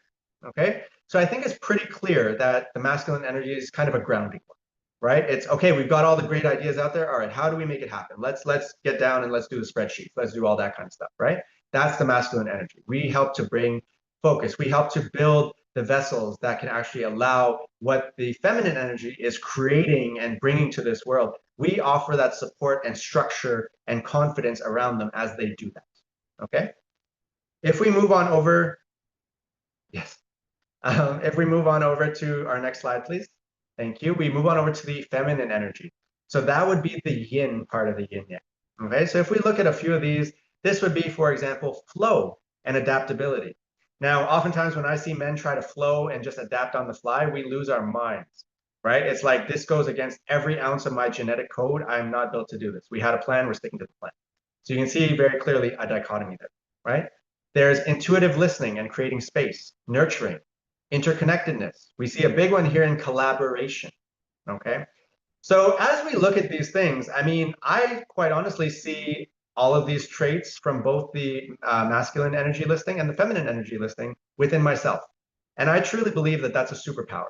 okay? So I think it's pretty clear that the masculine energy is kind of a grounding one, right? It's okay, we've got all the great ideas out there. All right, how do we make it happen? Let's get down and let's do the spreadsheet. Let's do all that kind of stuff, right? That's the masculine energy. We help to bring focus. We help to build the vessels that can actually allow what the feminine energy is creating and bringing to this world. We offer that support and structure and confidence around them as they do that, okay? If we move on over, yes. If we move on over to our next slide, please. Thank you. We move on over to the feminine energy. So that would be the yin part of the yin yang. Okay, so if we look at a few of these, this would be, for example, flow and adaptability. Now, oftentimes when I see men try to flow and just adapt on the fly, we lose our minds, right? It's like this goes against every ounce of my genetic code. I'm not built to do this. We had a plan, we're sticking to the plan. So you can see very clearly a dichotomy there, right? There's intuitive listening and creating space, nurturing, interconnectedness. We see a big one here in collaboration, okay? So as we look at these things, I mean, I quite honestly see all of these traits from both the masculine energy listing and the feminine energy listing within myself. And I truly believe that that's a superpower,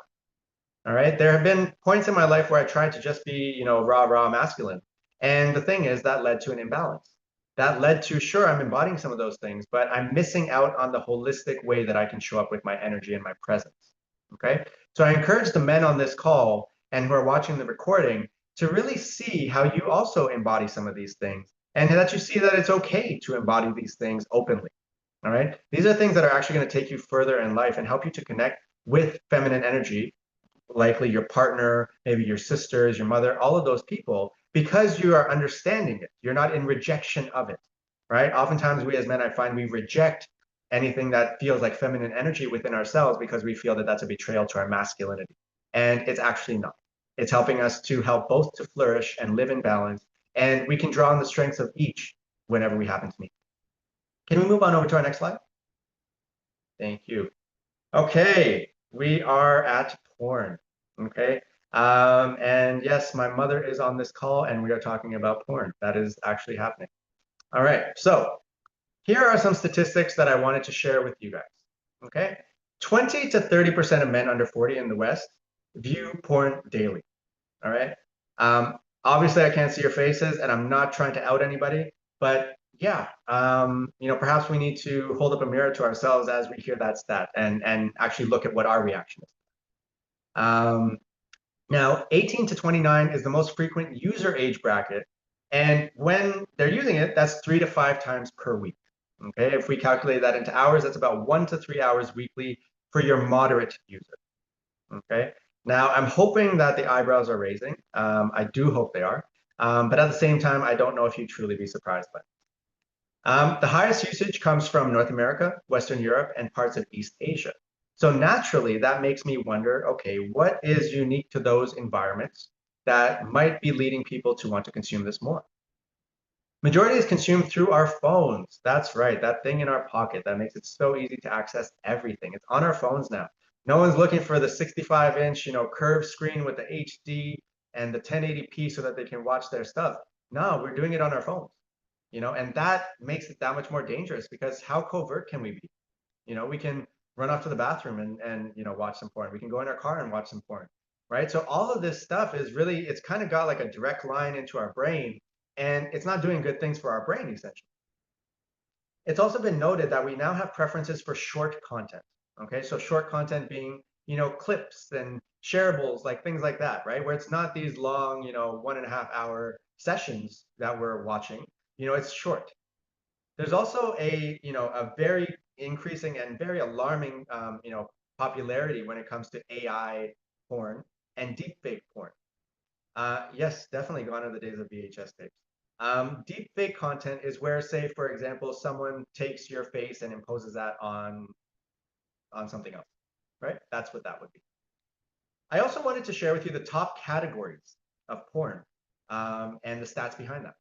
all right? There have been points in my life where I tried to just be, raw masculine. And the thing is that led to an imbalance. That led to, sure, I'm embodying some of those things, but I'm missing out on the holistic way that I can show up with my energy and my presence, okay? So I encourage the men on this call and who are watching the recording to really see how you also embody some of these things and that you see that it's okay to embody these things openly, all right? These are things that are actually going to take you further in life and help you to connect with feminine energy, likely your partner, maybe your sisters, your mother, all of those people, because you are understanding it. You're not in rejection of it, right? Oftentimes we as men, I find we reject anything that feels like feminine energy within ourselves because we feel that that's a betrayal to our masculinity. And it's actually not. It's helping us to help both to flourish and live in balance. And we can draw on the strengths of each whenever we happen to meet. Can we move on over to our next slide? Thank you. Okay, we are at porn, okay? And yes, my mother is on this call and we are talking about porn. That is actually happening. All right, so here are some statistics that I wanted to share with you guys, okay? 20 to 30% of men under 40 in the West view porn daily, all right? Obviously, I can't see your faces and I'm not trying to out anybody, but yeah, perhaps we need to hold up a mirror to ourselves as we hear that stat and actually look at what our reaction is. Now, 18 to 29 is the most frequent user age bracket. And when they're using it, that's 3 to 5 times per week. Okay, if we calculate that into hours, that's about 1 to 3 hours weekly for your moderate user. Okay, now I'm hoping that the eyebrows are raising. I do hope they are. But at the same time, I don't know if you'd truly be surprised by it. The highest usage comes from North America, Western Europe, and parts of East Asia. So naturally, that makes me wonder, okay, what is unique to those environments that might be leading people to want to consume this more? Majority is consumed through our phones. That's right, that thing in our pocket that makes it so easy to access everything. It's on our phones now. No one's looking for the 65-inch, curved screen with the HD and the 1080p so that they can watch their stuff. No, we're doing it on our phones, and that makes it that much more dangerous because how covert can we be? We can run off to the bathroom and watch some porn. We can go in our car and watch some porn, right? So all of this stuff is really, it's kind of got like a direct line into our brain, and it's not doing good things for our brain, essentially. It's also been noted that we now have preferences for short content. Okay, so short content being, clips and shareables, like things like that, right? Where it's not these long, 1.5 hour sessions that we're watching. It's short. There's also a very increasing and very alarming, popularity when it comes to AI porn and deepfake porn. Yes, definitely gone are the days of VHS tapes. Deepfake content is where, say, for example, someone takes your face and imposes that on something else, right? That's what that would be. I also wanted to share with you the top categories of porn, and the stats behind that.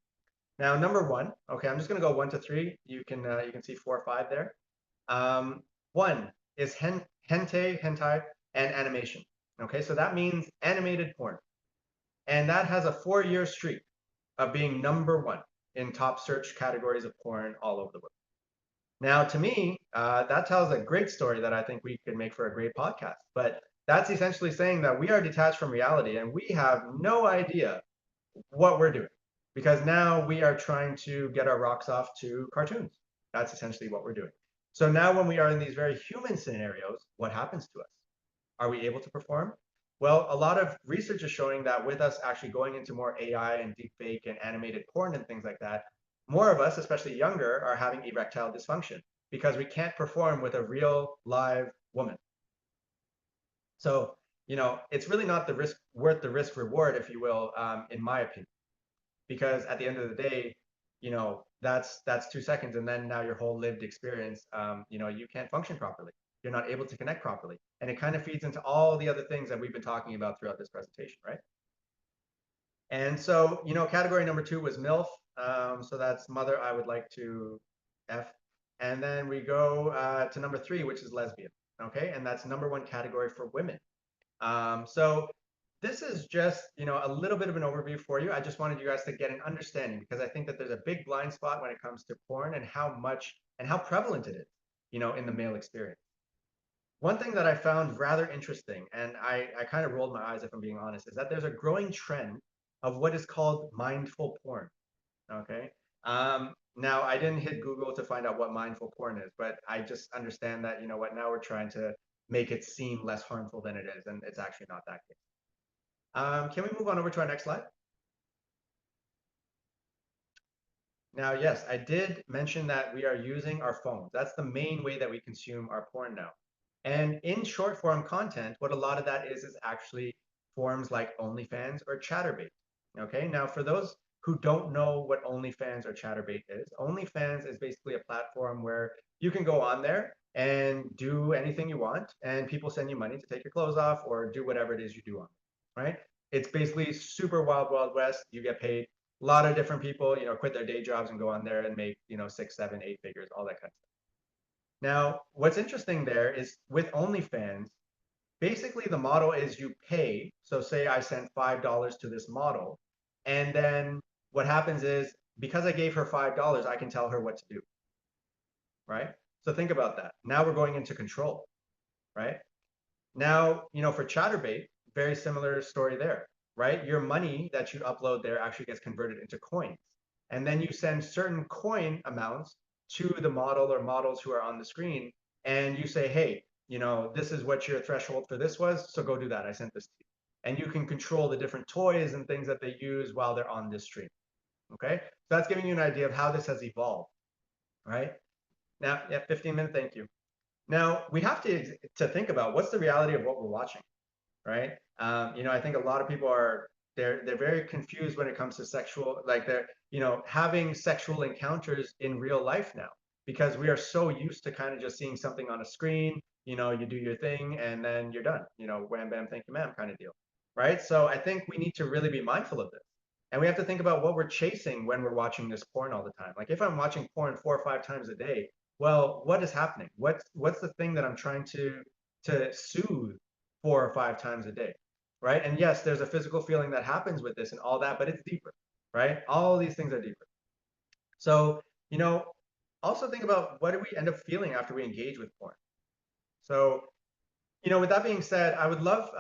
Now, number one, okay, I'm just going to go 1 to 3. You can see 4 or 5 there. One is hentai, and animation. Okay, so that means animated porn, and that has a 4-year streak of being number 1 in top search categories of porn all over the world. Now, to me, that tells a great story that I think we could make for a great podcast. But that's essentially saying that we are detached from reality and we have no idea what we're doing because now we are trying to get our rocks off to cartoons. That's essentially what we're doing. So now when we are in these very human scenarios, what happens to us? Are we able to perform? Well, a lot of research is showing that with us actually going into more AI and deepfake and animated porn and things like that, more of us, especially younger, are having erectile dysfunction because we can't perform with a real live woman. So, it's really not the risk worth the risk reward, if you will, in my opinion, because at the end of the day, that's 2 seconds, and then now your whole lived experience, you can't function properly. You're not able to connect properly, and it kind of feeds into all the other things that we've been talking about throughout this presentation, right? And so, category number 2 was MILF. So that's mother I would like to F. And then we go to number 3, which is lesbian. Okay, and that's number 1 category for women. So this is just, a little bit of an overview for you. I just wanted you guys to get an understanding because I think that there's a big blind spot when it comes to porn and how much and how prevalent it is, in the male experience. One thing that I found rather interesting, and I kind of rolled my eyes if I'm being honest, is that there's a growing trend of what is called mindful porn. Okay. Now I didn't hit Google to find out what mindful porn is, but I just understand that, now we're trying to make it seem less harmful than it is, and it's actually not that case. Can we move on over to our next slide? Now, yes, I did mention that we are using our phones. That's the main way that we consume our porn now. And in short form content, what a lot of that is actually forms like OnlyFans or Chatterbait. Okay, now for those who don't know what OnlyFans or Chatterbait is, OnlyFans is basically a platform where you can go on there and do anything you want, and people send you money to take your clothes off or do whatever it is you do on it, right? It's basically super wild, wild west. You get paid. A lot of different people, quit their day jobs and go on there and make, 6, 7, 8 figures, all that kind of stuff. Now, what's interesting there is with OnlyFans, basically the model is you pay. So say I sent $5 to this model, and then what happens is because I gave her $5, I can tell her what to do, right? So think about that. Now we're going into control, right? Now, for Chatterbait, very similar story there, right? Your money that you upload there actually gets converted into coins. And then you send certain coin amounts to the model or models who are on the screen. And you say, hey, this is what your threshold for this was. So go do that. I sent this to you. And you can control the different toys and things that they use while they're on this stream. Okay. So that's giving you an idea of how this has evolved, right? Now, yeah, 15-minute, thank you. Now we have to think about what's the reality of what we're watching, right? I think a lot of people they're very confused when it comes to sexual, like they're having sexual encounters in real life now because we are so used to kind of just seeing something on a screen. You do your thing and then you're done. Wham bam, thank you ma'am kind of deal, right? So I think we need to really be mindful of this. And we have to think about what we're chasing when we're watching this porn all the time. Like if I'm watching porn 4 or 5 times a day, well, what is happening? What's the thing that I'm trying to soothe 4 or 5 times a day, right? And yes, there's a physical feeling that happens with this and all that, but it's deeper, right? All these things are deeper. So, also think about what do we end up feeling after we engage with porn. So, with that being said, I would love,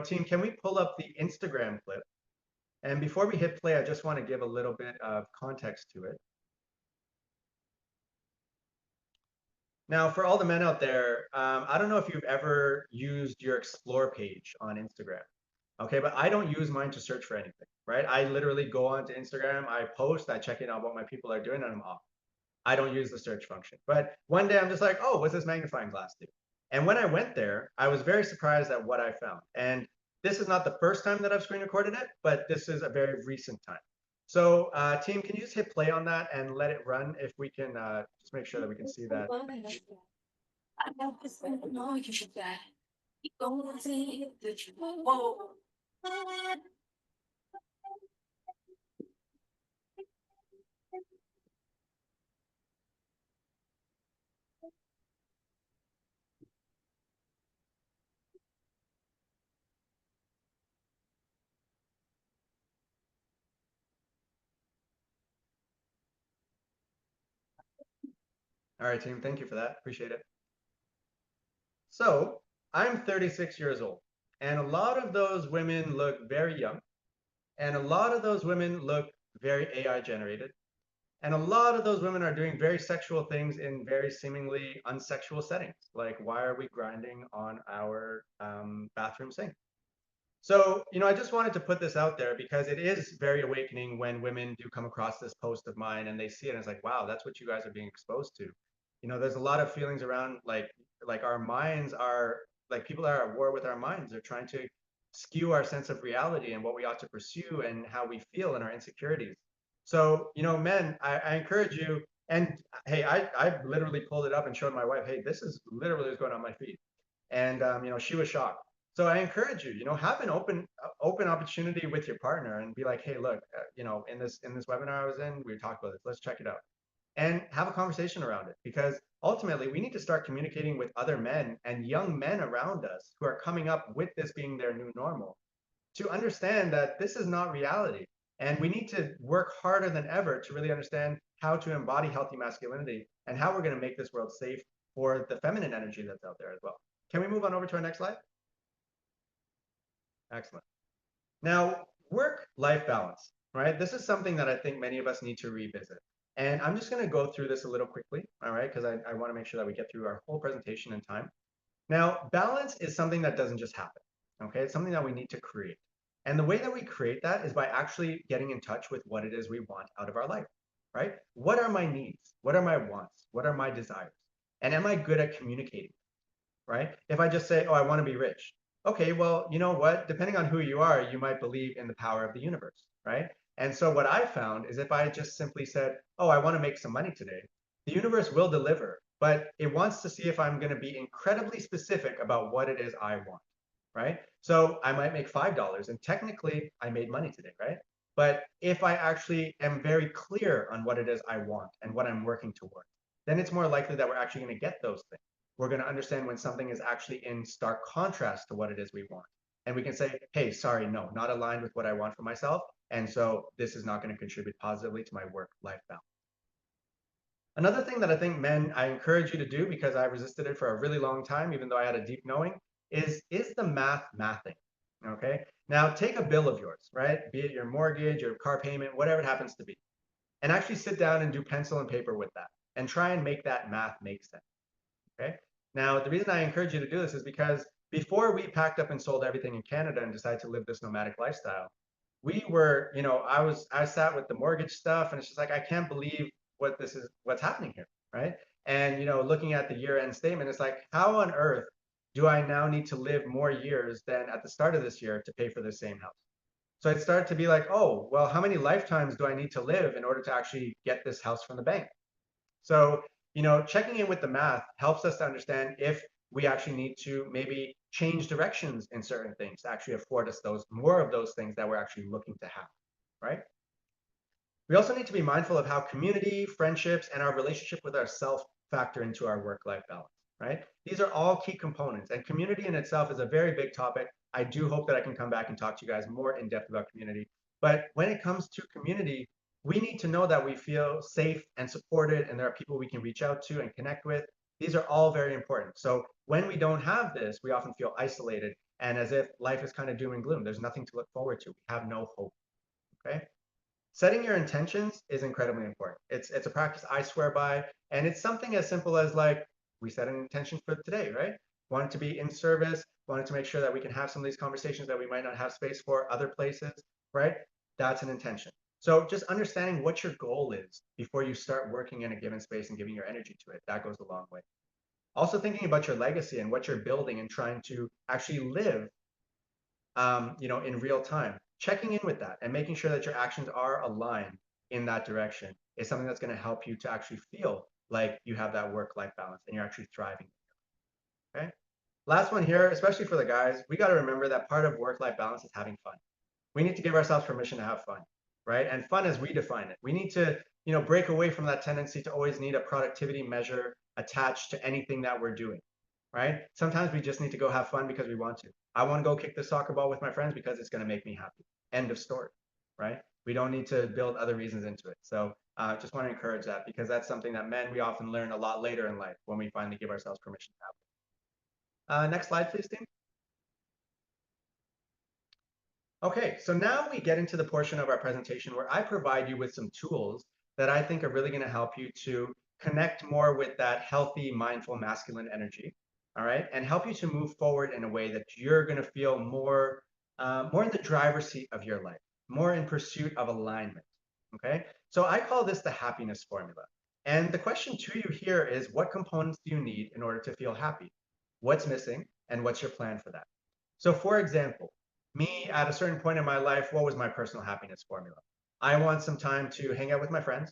team, can we pull up the Instagram clip? And before we hit play, I just want to give a little bit of context to it. Now, for all the men out there, I don't know if you've ever used your explore page on Instagram. Okay, but I don't use mine to search for anything, right? I literally go onto Instagram, I post, I check in on what my people are doing, and I'm off. I don't use the search function. But one day I'm just like, oh, what's this magnifying glass do? And when I went there, I was very surprised at what I found. And this is not the first time that I've screen recorded it, but this is a very recent time. So team, can you just hit play on that and let it run if we can just make sure that we can see that. All right, team, thank you for that. Appreciate it. So I'm 36 years old, and a lot of those women look very young, and a lot of those women look very AI generated. And a lot of those women are doing very sexual things in very seemingly unsexual settings. Like, why are we grinding on our bathroom sink? So, I just wanted to put this out there because it is very awakening when women do come across this post of mine and they see it and it's like, wow, that's what you guys are being exposed to. There's a lot of feelings around like our minds are like people are at war with our minds. They're trying to skew our sense of reality and what we ought to pursue and how we feel and our insecurities. So, men, I encourage you. And hey, I literally pulled it up and showed my wife, hey, this is literally what's going on my feed. And she was shocked. So I encourage you, have an open opportunity with your partner and be like, hey, look, in this webinar I was in, we talked about this. Let's check it out and have a conversation around it, because ultimately we need to start communicating with other men and young men around us who are coming up with this being their new normal to understand that this is not reality. And we need to work harder than ever to really understand how to embody healthy masculinity and how we're going to make this world safe for the feminine energy that's out there as well. Can we move on over to our next slide? Excellent. Now, work-life balance, right? This is something that I think many of us need to revisit. And I'm just going to go through this a little quickly, all right? Because I want to make sure that we get through our whole presentation in time. Now, balance is something that doesn't just happen, okay? It's something that we need to create. And the way that we create that is by actually getting in touch with what it is we want out of our life, right? What are my needs? What are my wants? What are my desires? And am I good at communicating, right? If I just say, oh, I want to be rich. Okay, well, you know what? Depending on who you are, you might believe in the power of the universe, right? And so what I found is if I just simply said, oh, I want to make some money today, the universe will deliver, but it wants to see if I'm going to be incredibly specific about what it is I want, right? So I might make $5 and technically I made money today, right? But if I actually am very clear on what it is I want and what I'm working toward, then it's more likely that we're actually going to get those things. We're going to understand when something is actually in stark contrast to what it is we want. And we can say, hey, sorry, no, not aligned with what I want for myself. And so this is not going to contribute positively to my work-life balance. Another thing that I think I encourage you to do, because I resisted it for a really long time, even though I had a deep knowing, is the mathing, okay? Now take a bill of yours, right? Be it your mortgage, your car payment, whatever it happens to be, and actually sit down and do pencil and paper with that and try and make that math make sense, okay? Now, the reason I encourage you to do this is because before we packed up and sold everything in Canada and decided to live this nomadic lifestyle, we were, I sat with the mortgage stuff and it's just like, I can't believe what's happening here, right? And, looking at the year-end statement, it's like, how on earth do I now need to live more years than at the start of this year to pay for the same house? So it started to be like, oh, well, how many lifetimes do I need to live in order to actually get this house from the bank? So, checking in with the math helps us to understand if we actually need to maybe change directions in certain things to actually afford us more of those things that we're actually looking to have. right? We also need to be mindful of how community, friendships, and our relationship with ourselves factor into our work-life balance, right? These are all key components, and community in itself is a very big topic. I do hope that I can come back and talk to you guys more in depth about community. But when it comes to community, we need to know that we feel safe and supported, and there are people we can reach out to and connect with. These are all very important. So when we don't have this, we often feel isolated and as if life is kind of doom and gloom. There's nothing to look forward to. We have no hope, okay? Setting your intentions is incredibly important. It's a practice I swear by, and it's something as simple as like we set an intention for today, right? Wanted to be in service, wanted to make sure that we can have some of these conversations that we might not have space for other places, right? That's an intention. So just understanding what your goal is before you start working in a given space and giving your energy to it, that goes a long way. Also thinking about your legacy and what you're building and trying to actually live in real time. Checking in with that and making sure that your actions are aligned in that direction is something that's going to help you to actually feel like you have that work-life balance and you're actually thriving. Okay. Last one here, especially for the guys, we got to remember that part of work-life balance is having fun. We need to give ourselves permission to have fun, right? And fun as we define it. We need to, break away from that tendency to always need a productivity measure attached to anything that we're doing, right? Sometimes we just need to go have fun because we want to. I want to go kick the soccer ball with my friends because it's going to make me happy. End of story, right? We don't need to build other reasons into it. So just want to encourage that because that's something that men, we often learn a lot later in life when we finally give ourselves permission to have it. Next slide, please, team. Okay, so now we get into the portion of our presentation where I provide you with some tools that I think are really going to help you to connect more with that healthy, mindful, masculine energy, all right, and help you to move forward in a way that you're going to feel more in the driver's seat of your life, more in pursuit of alignment, okay? So I call this the happiness formula. And the question to you here is, what components do you need in order to feel happy? What's missing, and what's your plan for that? So for example, me at a certain point in my life, what was my personal happiness formula? I want some time to hang out with my friends.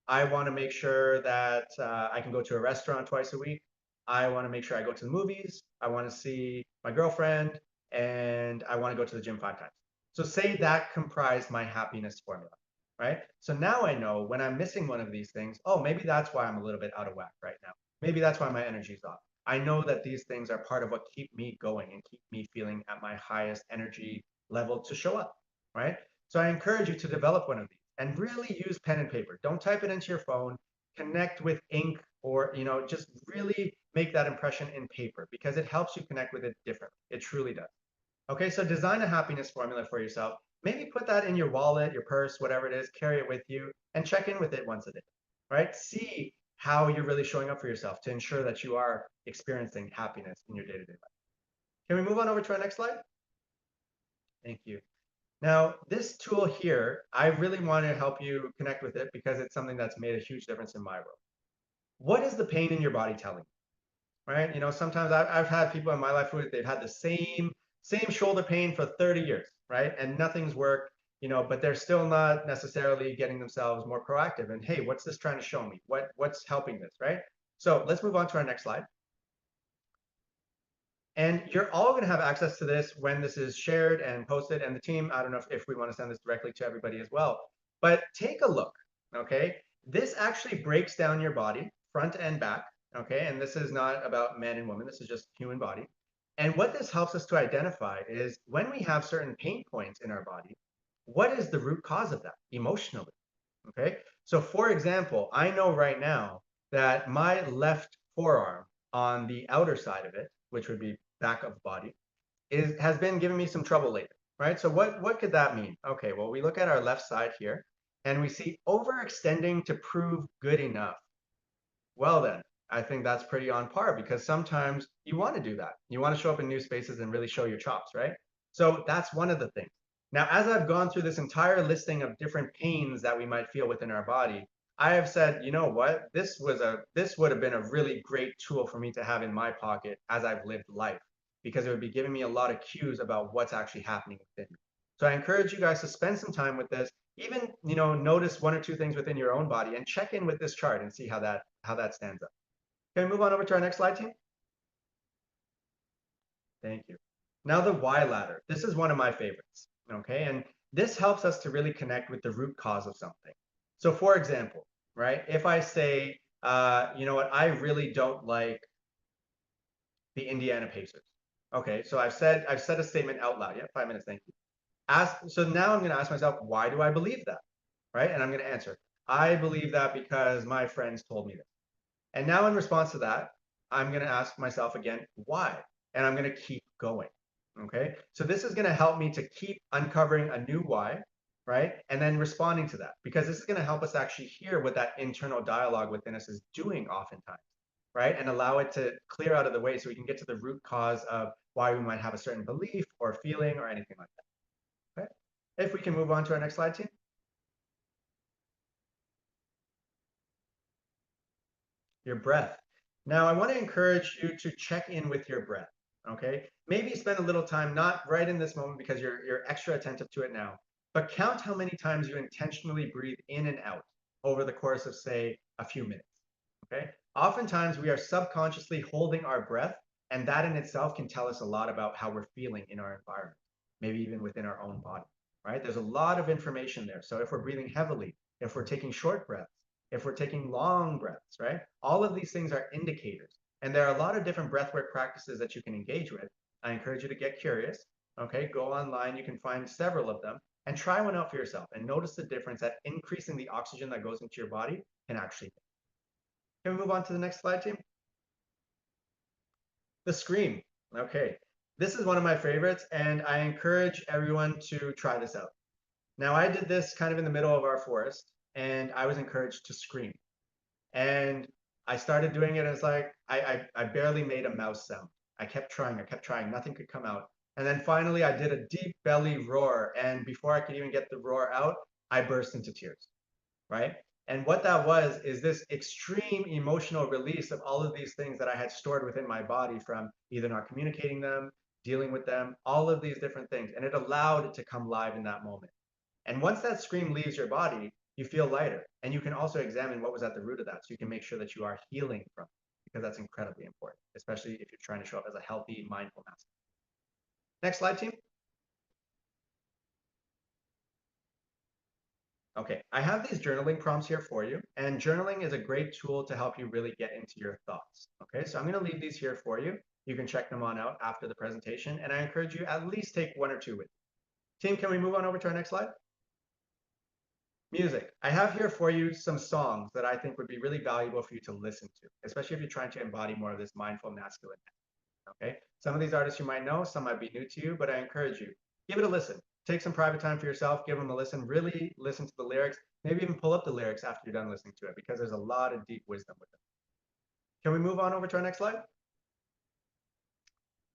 I want to make sure that I can go to a restaurant twice a week. I want to make sure I go to the movies. I want to see my girlfriend, and I want to go to the gym 5 times. So say that comprised my happiness formula, right? So now I know when I'm missing one of these things, oh, maybe that's why I'm a little bit out of whack right now. Maybe that's why my energy's off. I know that these things are part of what keep me going and keep me feeling at my highest energy level to show up, right? So I encourage you to develop one of these and really use pen and paper. Don't type it into your phone. Connect with ink or, just really make that impression in paper because it helps you connect with it differently. It truly does. Okay, so design a happiness formula for yourself. Maybe put that in your wallet, your purse, whatever it is, carry it with you and check in with it once a day, right? See how you're really showing up for yourself to ensure that you are experiencing happiness in your day-to-day life. Can we move on over to our next slide? Thank you. Now, this tool here, I really want to help you connect with it because it's something that's made a huge difference in my world. What is the pain in your body telling you, right? Sometimes I've had people in my life who they've had the same shoulder pain for 30 years, right? And nothing's worked, but they're still not necessarily getting themselves more proactive. And hey, what's this trying to show me? What's helping this, right? So let's move on to our next slide. And you're all going to have access to this when this is shared and posted. And the team, I don't know if we want to send this directly to everybody as well, but take a look, okay? This actually breaks down your body, front and back, okay? And this is not about men and women, this is just human body. And what this helps us to identify is when we have certain pain points in our body, what is the root cause of that emotionally, okay? So for example, I know right now that my left forearm on the outer side of it, which would be back of the body, has been giving me some trouble lately, right? So what could that mean? Okay, well, we look at our left side here and we see overextending to prove good enough. Well then, I think that's pretty on par because sometimes you want to do that. You want to show up in new spaces and really show your chops, right? So that's one of the things. Now, as I've gone through this entire listing of different pains that we might feel within our body, I have said, you know what? This would have been a really great tool for me to have in my pocket as I've lived life because it would be giving me a lot of cues about what's actually happening within me. So I encourage you guys to spend some time with this. Even, notice 1 or 2 things within your own body and check in with this chart and see how that stands up. Can we move on over to our next slide, team? Thank you. Now the why ladder. This is one of my favorites. Okay, and this helps us to really connect with the root cause of something. So for example, right, if I say, you know what, I really don't like the Indiana Pacers. Okay, so I've said a statement out loud. Yeah, 5 minutes, thank you. So now I'm going to ask myself, why do I believe that? Right? And I'm going to answer, I believe that because my friends told me this. And now in response to that, I'm going to ask myself again, why? And I'm going to keep going. Okay, so this is going to help me to keep uncovering a new why, right? And then responding to that, because this is going to help us actually hear what that internal dialogue within us is doing oftentimes, right? And allow it to clear out of the way so we can get to the root cause of why we might have a certain belief or feeling or anything like that. Okay, if we can move on to our next slide, team. Your breath. Now, I want to encourage you to check in with your breath. Okay, maybe spend a little time, not right in this moment because you're extra attentive to it now, but count how many times you intentionally breathe in and out over the course of, say, a few minutes. Okay, oftentimes we are subconsciously holding our breath, and that in itself can tell us a lot about how we're feeling in our environment, maybe even within our own body. Right, there's a lot of information there. So if we're breathing heavily, if we're taking short breaths, if we're taking long breaths, right? All of these things are indicators. And there are a lot of different breathwork practices that you can engage with. I encourage you to get curious. Okay, go online, you can find several of them and try one out for yourself and notice the difference that increasing the oxygen that goes into your body can actually make. Can we move on to the next slide, team? The scream. Okay, this is one of my favorites and I encourage everyone to try this out. Now, I did this kind of in the middle of our forest and I was encouraged to scream. And I started doing it as like I barely made a mouse sound. I kept trying, nothing could come out. And then finally I did a deep belly roar. And before I could even get the roar out, I burst into tears, right? And what that was is this extreme emotional release of all of these things that I had stored within my body from either not communicating them, dealing with them, all of these different things. And it allowed it to come live in that moment. And once that scream leaves your body, you feel lighter. And you can also examine what was at the root of that so you can make sure that you are healing from it, because that's incredibly important, especially if you're trying to show up as a healthy, mindful master. Next slide, team. Okay, I have these journaling prompts here for you, and journaling is a great tool to help you really get into your thoughts. Okay, so I'm going to leave these here for you. You can check them on out after the presentation, and I encourage you at least take one or two with you. Team, can we move on over to our next slide? Music. I have here for you some songs that I think would be really valuable for you to listen to, especially if you're trying to embody more of this mindful masculine. Okay, some of these artists you might know, some might be new to you, but I encourage you, give it a listen. Take some private time for yourself, give them a listen, really listen to the lyrics, maybe even pull up the lyrics after you're done listening to it, because there's a lot of deep wisdom with it. Can we move on over to our next slide?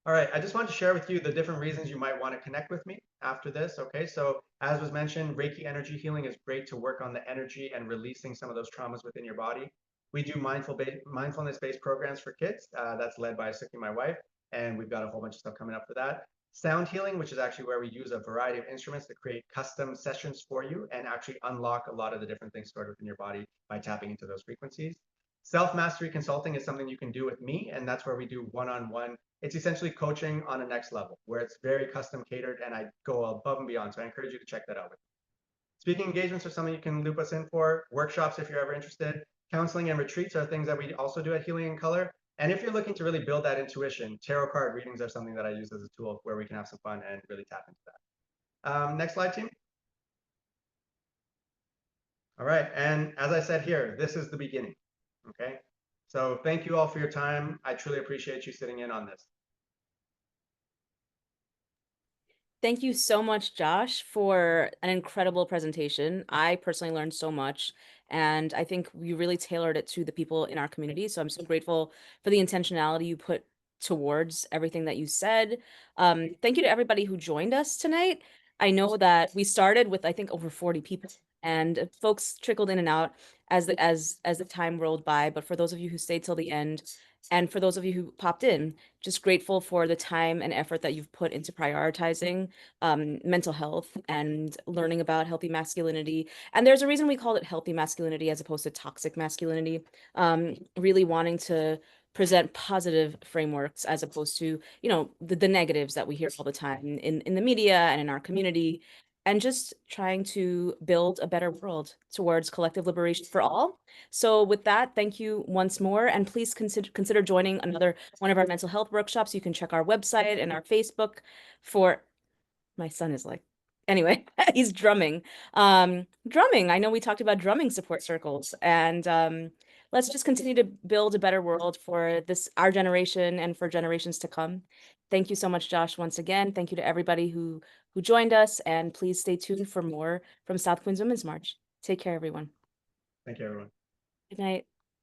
All right, I just want to share with you the different reasons you might want to connect with me after this. Okay, so as was mentioned, Reiki energy healing is great to work on the energy and releasing some of those traumas within your body. We do mindfulness-based programs for kids. That's led by Suki, my wife, and we've got a whole bunch of stuff coming up for that. Sound healing, which is actually where we use a variety of instruments to create custom sessions for you and actually unlock a lot of the different things stored within your body by tapping into those frequencies. Self-mastery consulting is something you can do with me, and that's where we do one-on-one. It's essentially coaching on a next level where it's very custom catered and I go above and beyond. So I encourage you to check that out. Speaking engagements are something you can loop us in for. Workshops, if you're ever interested. Counseling and retreats are things that we also do at Healing in Color. And if you're looking to really build that intuition, tarot card readings are something that I use as a tool where we can have some fun and really tap into that. Next slide, team. All right, and as I said here, this is the beginning, okay? So thank you all for your time. I truly appreciate you sitting in on this. Thank you so much, Josh, for an incredible presentation. I personally learned so much, and I think you really tailored it to the people in our community. So I'm so grateful for the intentionality you put towards everything that you said. Thank you to everybody who joined us tonight. I know that we started with, I think, over 40 people, and folks trickled in and out as the time rolled by. But for those of you who stayed till the end, and for those of you who popped in, just grateful for the time and effort that you've put into prioritizing mental health and learning about healthy masculinity. And there's a reason we call it healthy masculinity as opposed to toxic masculinity. Really wanting to present positive frameworks as opposed to, you know, the negatives that we hear all the time in the media and in our community. and just trying to build a better world towards collective liberation for all. So with that, thank you once more, and please consider joining another one of our mental health workshops. You can check our website and our Facebook for, my son is like, anyway, he's drumming. Drumming, I know we talked about drumming support circles, and let's just continue to build a better world for our generation and for generations to come. Thank you so much, Josh, once again. Thank you to everybody who joined us, and please stay tuned for more from South Queens Women's March. Take care, everyone. Thank you, everyone. Good night.